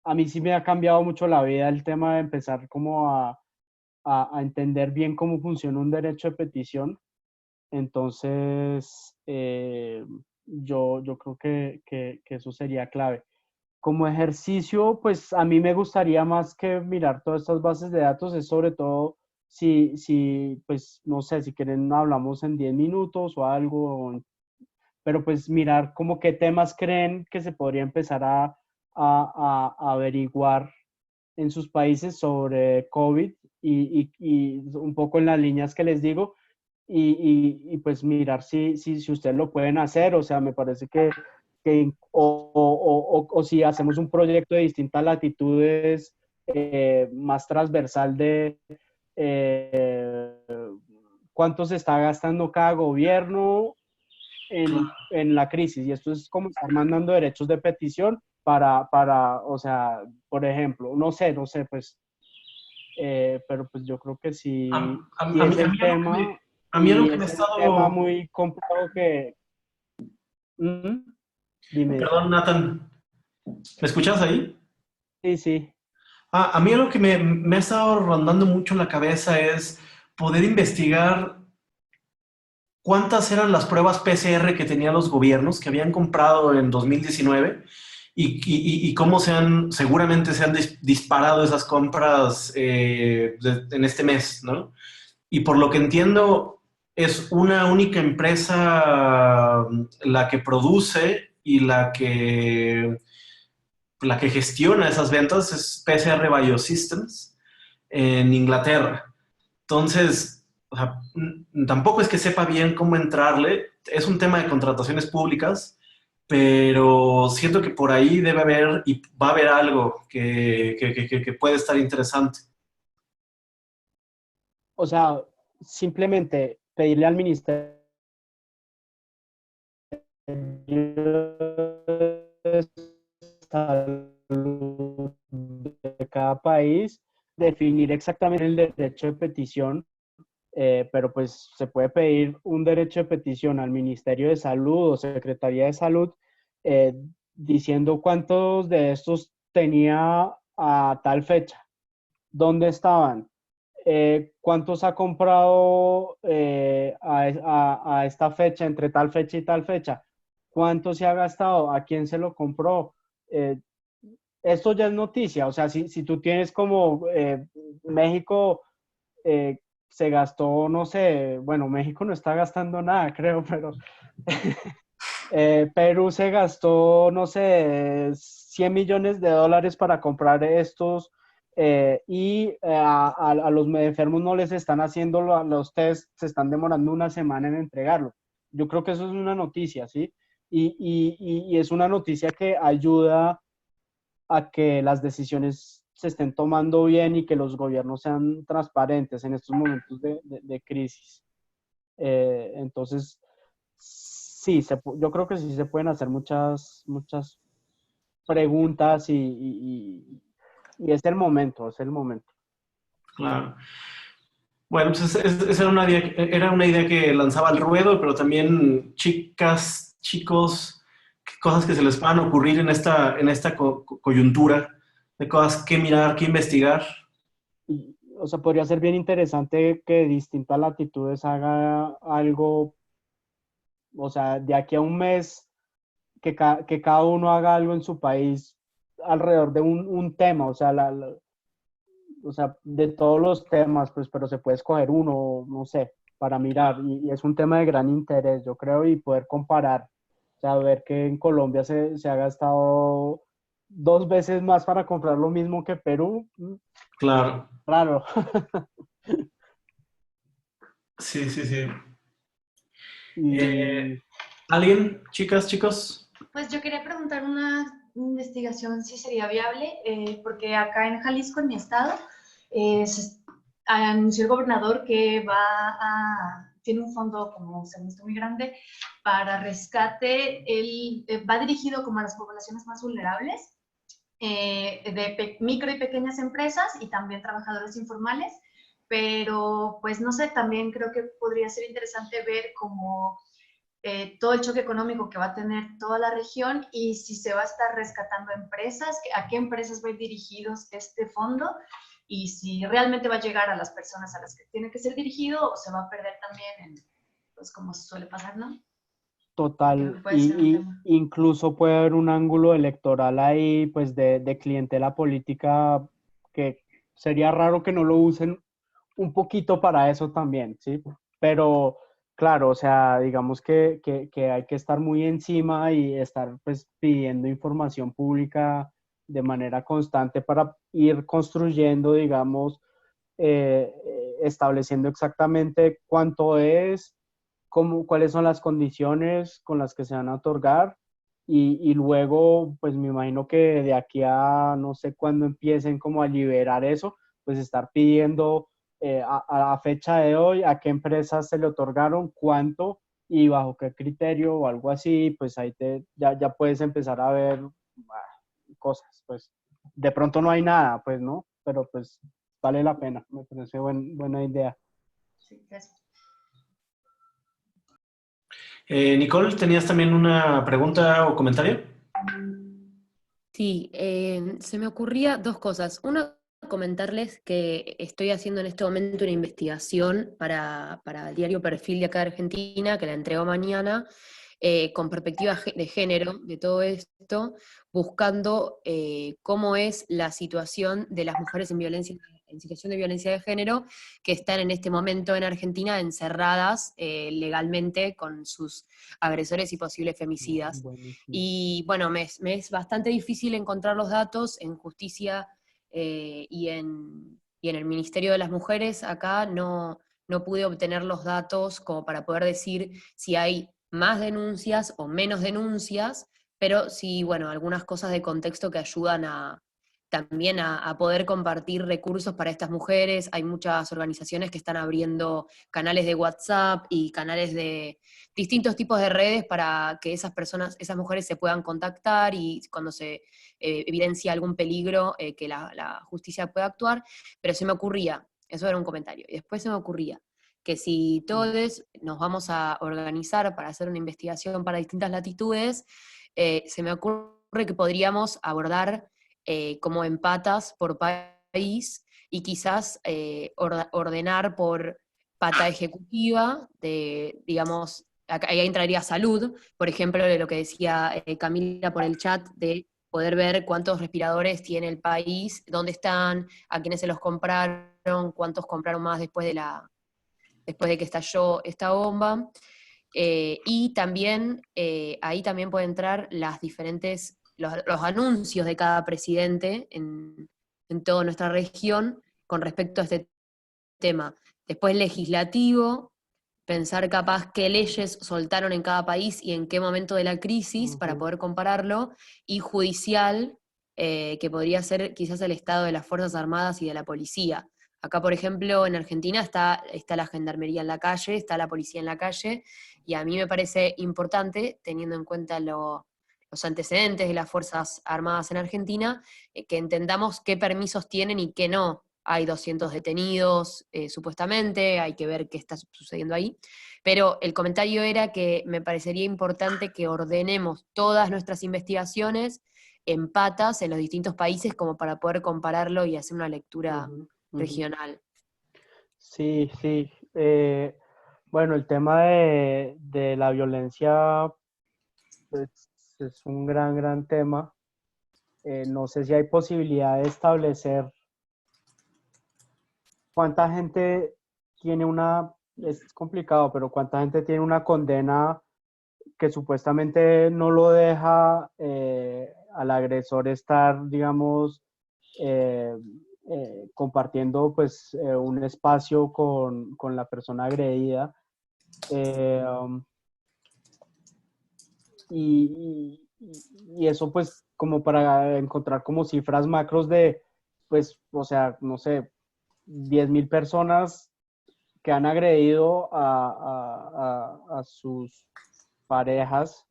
a mí sí me ha cambiado mucho la vida el tema de empezar como a entender bien cómo funciona un derecho de petición. Entonces, yo creo que eso sería clave. Como ejercicio, pues a mí me gustaría más que mirar todas estas bases de datos, es sobre todo si pues no sé, si quieren hablamos en 10 minutos o algo, pero pues mirar como qué temas creen que se podría empezar a averiguar en sus países sobre COVID y un poco en las líneas que les digo, y pues mirar si ustedes lo pueden hacer. O sea, me parece que o si hacemos un proyecto de distintas latitudes, más transversal de cuánto se está gastando cada gobierno en la crisis. Y esto es como estar mandando derechos de petición para o sea, por ejemplo, no sé, pues, pero pues yo creo que sí, y es el tema, a mí algo que me ha estado... tema muy complicado que... Dime. Perdón, Nathan, ¿me escuchas ahí? Sí. A mí algo que me ha estado rondando mucho en la cabeza es poder investigar cuántas eran las pruebas PCR que tenían los gobiernos que habían comprado en 2019 y cómo seguramente se han disparado esas compras en este mes, ¿no? Y por lo que entiendo, es una única empresa la que produce y la que gestiona esas ventas, es PCR Biosystems en Inglaterra. Entonces, o sea, tampoco es que sepa bien cómo entrarle, es un tema de contrataciones públicas, pero siento que por ahí debe haber y va a haber algo que puede estar interesante. O sea, simplemente pedirle al ministerio de salud de cada país definir exactamente el derecho de petición, pero pues se puede pedir un derecho de petición al Ministerio de Salud o Secretaría de Salud eh, diciendo cuántos de estos tenía a tal fecha, dónde estaban, cuántos ha comprado a esta fecha, entre tal fecha y tal fecha, cuánto se ha gastado, a quién se lo compró. Esto ya es noticia, o sea, si tú tienes como México se gastó, no sé, bueno, México no está gastando nada, creo, pero Perú se gastó, no sé, 100 millones de dólares para comprar estos a los enfermos no les están haciendo los test, se están demorando una semana en entregarlo. Yo creo que eso es una noticia, ¿sí? Y es una noticia que ayuda a que las decisiones se estén tomando bien y que los gobiernos sean transparentes en estos momentos de crisis. Entonces, sí, yo creo que sí se pueden hacer muchas preguntas y es el momento, es el momento. Claro. Bueno, pues esa era una idea que lanzaba al ruedo, pero también chicas, chicos, cosas que se les van a ocurrir en esta coyuntura, de cosas que mirar, que investigar. O sea, podría ser bien interesante que distintas latitudes haga algo, o sea, de aquí a un mes, que cada uno haga algo en su país alrededor de un tema, o sea, o sea, de todos los temas, pues, pero se puede escoger uno, no sé, para mirar, y es un tema de gran interés, yo creo, y poder comparar, o sea, ver que en Colombia se ha gastado 2 veces más para comprar lo mismo que Perú. Claro. Claro. Sí, sí, sí. ¿Alguien? Chicas, chicos. Pues yo quería preguntar una investigación si sería viable, porque acá en Jalisco, en mi estado, se anunció el gobernador que tiene un fondo, como se ha visto, muy grande para rescate. Él va dirigido como a las poblaciones más vulnerables, de micro y pequeñas empresas y también trabajadores informales, pero pues no sé, también creo que podría ser interesante ver cómo todo el choque económico que va a tener toda la región y si se va a estar rescatando empresas, a qué empresas va a ir dirigidos este fondo y si realmente va a llegar a las personas a las que tiene que ser dirigido o se va a perder también, pues como suele pasar, ¿no? Total, y incluso puede haber un ángulo electoral ahí, pues de clientela política, que sería raro que no lo usen un poquito para eso también, ¿sí? Pero claro, o sea, digamos que hay que estar muy encima y estar pues pidiendo información pública de manera constante para ir construyendo, digamos, estableciendo exactamente cuánto es, cuáles son las condiciones con las que se van a otorgar y luego, pues me imagino que de aquí a no sé cuándo empiecen como a liberar eso, pues estar pidiendo a fecha de hoy a qué empresas se le otorgaron, cuánto y bajo qué criterio o algo así, pues ahí ya puedes empezar a ver cosas, pues de pronto no hay nada, pues no, pero pues vale la pena, me parece buena idea. Sí, gracias. Nicole, ¿tenías también una pregunta o comentario? Sí, se me ocurría dos cosas. Una, comentarles que estoy haciendo en este momento una investigación para el diario Perfil de acá de Argentina, que la entrego mañana, con perspectiva de género de todo esto, buscando cómo es la situación de las mujeres en situación de violencia de género que están en este momento en Argentina encerradas legalmente con sus agresores y posibles femicidas. Buenísimo. Y bueno, me es bastante difícil encontrar los datos en justicia y en el Ministerio de las Mujeres acá no no pude obtener los datos como para poder decir si hay más denuncias o menos denuncias, pero sí, bueno, algunas cosas de contexto que ayudan también a poder compartir recursos para estas mujeres. Hay muchas organizaciones que están abriendo canales de WhatsApp y canales de distintos tipos de redes para que esas mujeres se puedan contactar y cuando se evidencia algún peligro, que la justicia pueda actuar. Pero se me ocurría, eso era un comentario, y después se me ocurría que si todos nos vamos a organizar para hacer una investigación para distintas latitudes, se me ocurre que podríamos abordar como en patas por país y quizás ordenar por pata ejecutiva, digamos, ahí entraría salud, por ejemplo, de lo que decía Camila por el chat, de poder ver cuántos respiradores tiene el país, dónde están, a quiénes se los compraron, cuántos compraron más después de que estalló esta bomba. Y también ahí también pueden entrar los anuncios de cada presidente en toda nuestra región con respecto a este tema. Después legislativo, pensar capaz qué leyes soltaron en cada país y en qué momento de la crisis para poder compararlo, y judicial, que podría ser quizás el estado de las Fuerzas Armadas y de la policía. Acá, por ejemplo, en Argentina está la gendarmería en la calle, está la policía en la calle, y a mí me parece importante, teniendo en cuenta los antecedentes de las Fuerzas Armadas en Argentina, que entendamos qué permisos tienen y qué no. Hay 200 detenidos, supuestamente, hay que ver qué está sucediendo ahí. Pero el comentario era que me parecería importante que ordenemos todas nuestras investigaciones en patas en los distintos países como para poder compararlo y hacer una lectura regional. Sí, sí. Bueno, el tema de la violencia es un gran tema. No sé si hay posibilidad de establecer cuánta gente tiene es complicado, pero cuánta gente tiene una condena que supuestamente no lo deja al agresor estar, digamos, compartiendo pues un espacio con la persona agredida. Y eso pues como para encontrar como cifras macros de, pues, o sea, no sé, 10.000 personas que han agredido a sus parejas,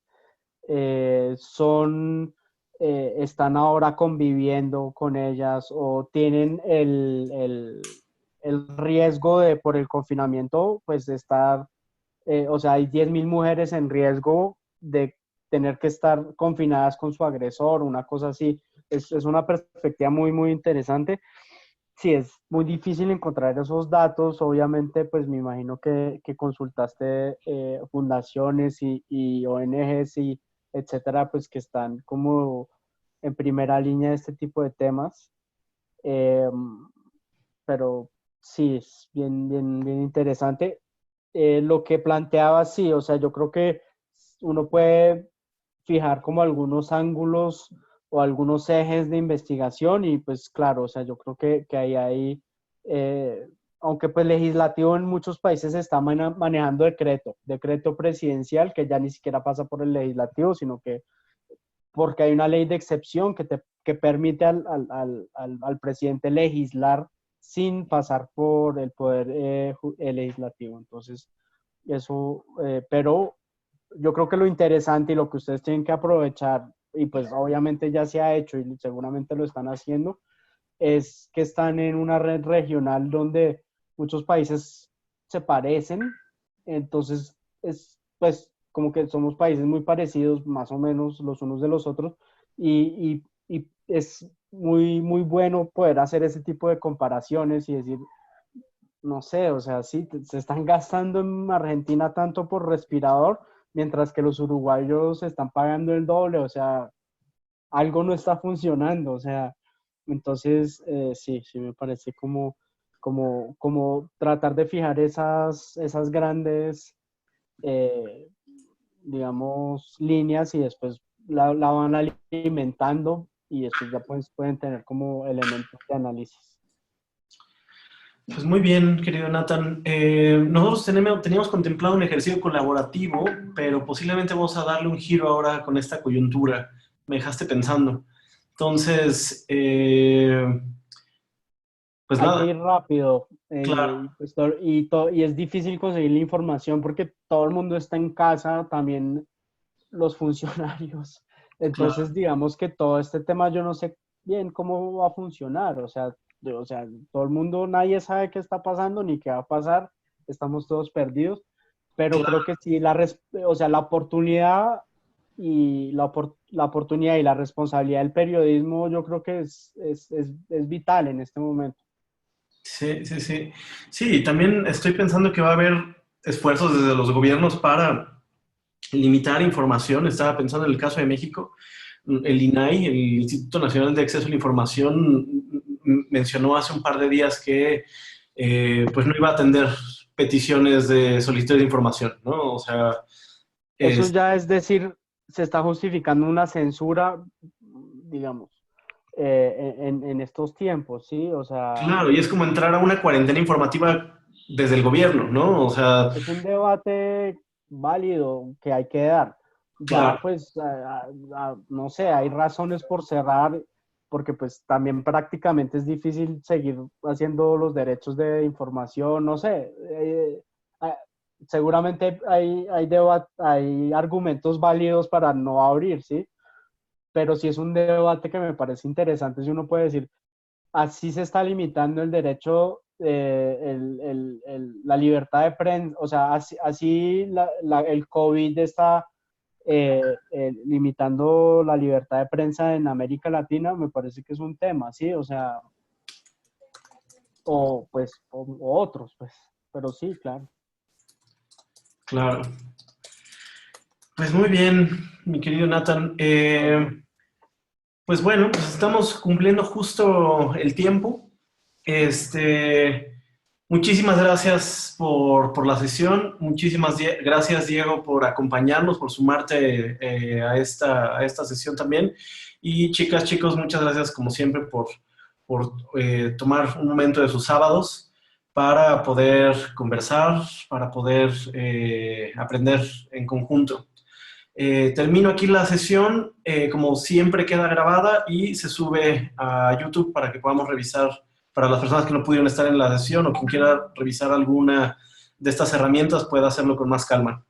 están ahora conviviendo con ellas o tienen el riesgo de, por el confinamiento, pues de estar, o sea, hay 10.000 mujeres en riesgo de tener que estar confinadas con su agresor, una cosa así. Es una perspectiva muy interesante. Sí, es muy difícil encontrar esos datos. Obviamente, pues me imagino que consultaste fundaciones y ONGs y etcétera, pues que están como en primera línea de este tipo de temas. Pero sí, es bien interesante. Lo que planteaba, sí, o sea, yo creo que uno puede fijar como algunos ángulos o algunos ejes de investigación y pues claro, o sea, yo creo que ahí hay, aunque pues legislativo en muchos países se está manejando decreto presidencial que ya ni siquiera pasa por el legislativo, sino que porque hay una ley de excepción que permite al presidente legislar sin pasar por el poder el legislativo. Entonces, eso, pero yo creo que lo interesante y lo que ustedes tienen que aprovechar, y pues obviamente ya se ha hecho y seguramente lo están haciendo, es que están en una red regional donde muchos países se parecen, entonces es pues como que somos países muy parecidos más o menos los unos de los otros y es muy bueno poder hacer ese tipo de comparaciones y decir, no sé, o sea, sí, se están gastando en Argentina tanto por respirador, mientras que los uruguayos están pagando el doble, o sea, algo no está funcionando, o sea, entonces sí me parece como tratar de fijar esas grandes, digamos, líneas y después la van alimentando y después ya pueden tener como elementos de análisis. Pues muy bien, querido Nathan. Nosotros teníamos contemplado un ejercicio colaborativo, pero posiblemente vamos a darle un giro ahora con esta coyuntura. Me dejaste pensando. Entonces, pues Hay nada. que ir rápido Claro. y es difícil conseguir la información porque todo el mundo está en casa, también los funcionarios. Entonces, digamos que todo este tema yo no sé bien cómo va a funcionar. O sea, todo el mundo, nadie sabe qué está pasando ni qué va a pasar. Estamos todos perdidos. Pero creo que sí, o sea, la oportunidad y la oportunidad y la responsabilidad del periodismo yo creo que es vital en este momento. Sí, sí, sí. Sí, también estoy pensando que va a haber esfuerzos desde los gobiernos para limitar información. Estaba pensando en el caso de México. El INAI, el Instituto Nacional de Acceso a la Información, mencionó hace un par de días que pues no iba a atender peticiones de solicitud de información, ¿no? O sea... Eso ya es decir, se está justificando una censura, digamos, en estos tiempos, ¿sí? O sea... Claro, y es como entrar a una cuarentena informativa desde el gobierno, ¿no? O sea... Es un debate válido que hay que dar. Ya, Claro. pues, no sé, hay razones por cerrar, porque pues también prácticamente es difícil seguir haciendo los derechos de información, no sé. Seguramente hay argumentos válidos para no abrir, ¿sí? Pero sí es un debate que me parece interesante si uno puede decir, así se está limitando el derecho, la libertad de prensa, o sea, así el COVID está limitando la libertad de prensa en América Latina, me parece que es un tema, ¿sí? O sea, o otros, pues, pero sí, claro. Claro. Pues muy bien, mi querido Nathan. Pues bueno, pues estamos cumpliendo justo el tiempo. Muchísimas gracias por la sesión. Muchísimas gracias, Diego, por acompañarnos, por sumarte a esta sesión también. Y chicas, chicos, muchas gracias como siempre por tomar un momento de sus sábados para poder conversar, para poder aprender en conjunto. Termino aquí la sesión, como siempre queda grabada y se sube a YouTube para que podamos revisar, para las personas que no pudieron estar en la sesión o quien quiera revisar alguna de estas herramientas pueda hacerlo con más calma.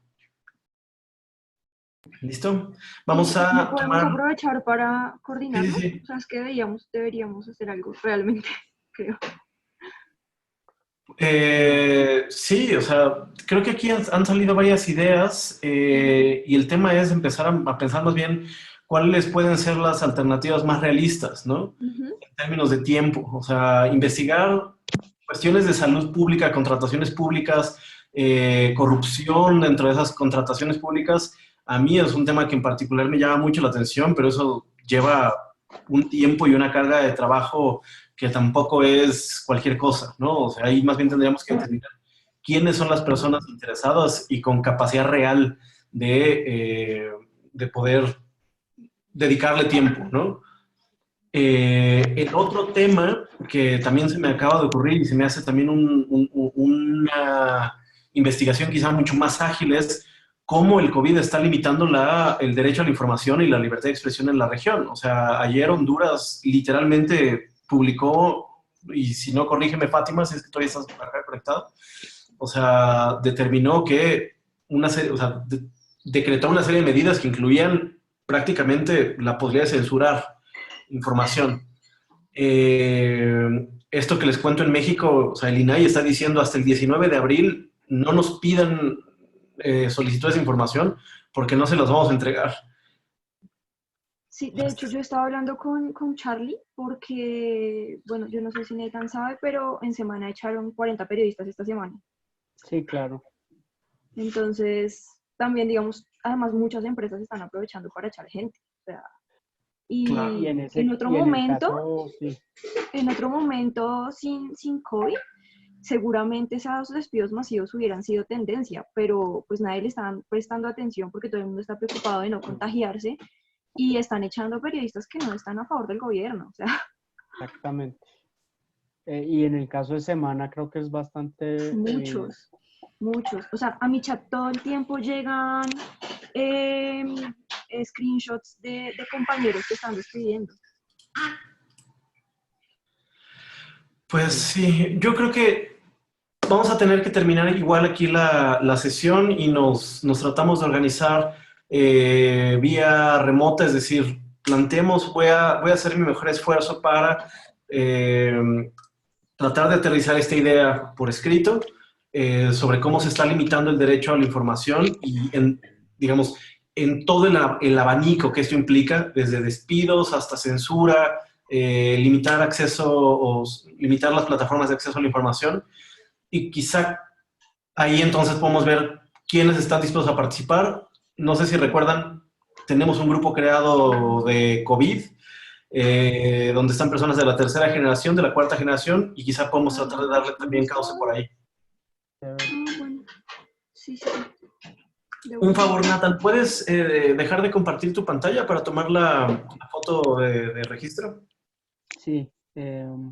¿Listo? Vamos a podemos tomar... aprovechar para coordinarnos. Sí, sí. O sea, es que deberíamos hacer algo realmente, creo. Sí, o sea, creo que aquí han salido varias ideas y el tema es empezar a pensar más bien cuáles pueden ser las alternativas más realistas, ¿no? En términos de tiempo, o sea, investigar cuestiones de salud pública, contrataciones públicas, corrupción dentro de esas contrataciones públicas, a mí es un tema que en particular me llama mucho la atención, pero eso lleva un tiempo y una carga de trabajo que tampoco es cualquier cosa, ¿no? O sea, ahí más bien tendríamos que entender quiénes son las personas interesadas y con capacidad real de poder dedicarle tiempo, ¿no? El otro tema que también se me acaba de ocurrir y se me hace también una investigación quizá mucho más ágil es cómo el COVID está limitando el derecho a la información y la libertad de expresión en la región. O sea, ayer Honduras literalmente publicó, y si no, corrígeme Fátima, si es que todavía estás acá conectado, o sea, determinó que decretó una serie de medidas que incluían prácticamente la posibilidad de censurar información. Esto que les cuento en México, o sea, el INAI está diciendo hasta el 19 de abril no nos pidan solicitudes de información porque no se las vamos a entregar. Sí, de hecho yo estaba hablando con Charlie porque, bueno, yo no sé si Nathan sabe, pero en semana echaron 40 periodistas esta semana. Sí, claro. Entonces, también, digamos, además muchas empresas están aprovechando para echar gente. O sea, y claro. Y en otro momento, sí. En otro momento sin COVID, seguramente esos despidos masivos hubieran sido tendencia, pero pues nadie le están prestando atención porque todo el mundo está preocupado de no contagiarse y están echando periodistas que no están a favor del gobierno. O sea. Exactamente. Y en el caso de Semana creo que es bastante... Muchos, muchos. O sea, a mi chat todo el tiempo llegan screenshots de compañeros que están escribiendo. Pues sí, yo creo que vamos a tener que terminar igual aquí la sesión y nos tratamos de organizar vía remota, es decir, planteemos, voy a hacer mi mejor esfuerzo para tratar de aterrizar esta idea por escrito sobre cómo se está limitando el derecho a la información y, digamos, en todo el abanico que esto implica, desde despidos hasta censura, limitar acceso o limitar las plataformas de acceso a la información. Y quizá ahí entonces podemos ver quiénes están dispuestos a participar. No sé si recuerdan, tenemos un grupo creado de COVID, donde están personas de la tercera generación, de la cuarta generación, y quizá podemos tratar de darle también cauce por ahí. Bueno. Sí, sí. Un favor, Nathan, ¿puedes dejar de compartir tu pantalla para tomar la foto de registro? Sí. Espera.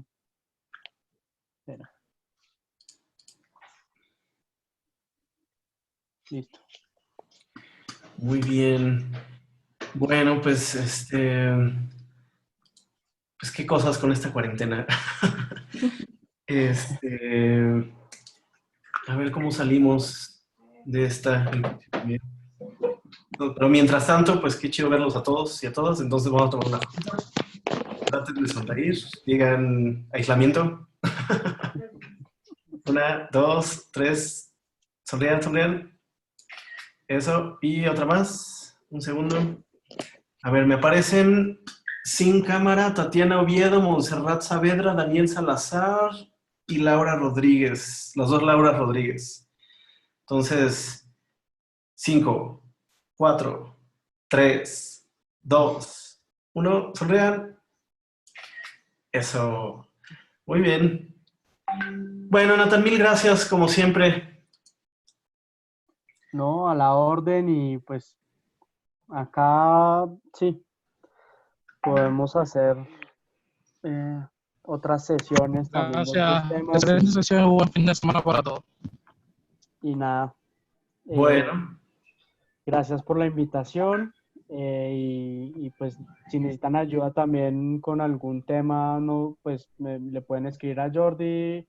Listo. Muy bien. Bueno, pues pues qué cosas con esta cuarentena. A ver cómo salimos de esta. Pero mientras tanto, pues qué chido verlos a todos y a todas. Entonces vamos a tomar una foto. Traten de sonreír. Digan aislamiento. 1, 2, 3. Sonrían, sonrían. Eso. Y otra más. Un segundo. A ver, me aparecen sin cámara Tatiana Oviedo, Montserrat Saavedra, Daniel Salazar y Laura Rodríguez. Las dos Laura Rodríguez. Entonces, 5, 4, 3, 2, 1. Sonrían. Eso. Muy bien. Bueno, Nathan, mil gracias, como siempre. No, a la orden y pues acá sí, podemos hacer otras sesiones también de otros temas. Excelente sesión, buen fin de semana para todos. Y nada. Bueno. Gracias por la invitación. Y pues si necesitan ayuda también con algún tema, no, pues le pueden escribir a Jordi,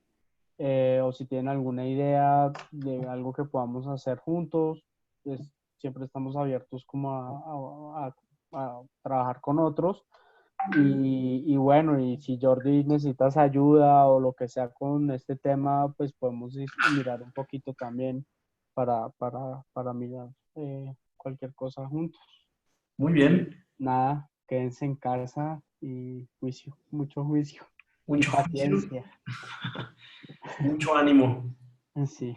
o si tienen alguna idea de algo que podamos hacer juntos, pues siempre estamos abiertos como a trabajar con otros. Y bueno, y si Jordi necesitas ayuda o lo que sea con este tema, pues podemos mirar un poquito también para mirar cualquier cosa juntos. Muy bien. Nada, quédense en casa y juicio, mucho juicio. Mucho paciencia. Mucho ánimo. Sí.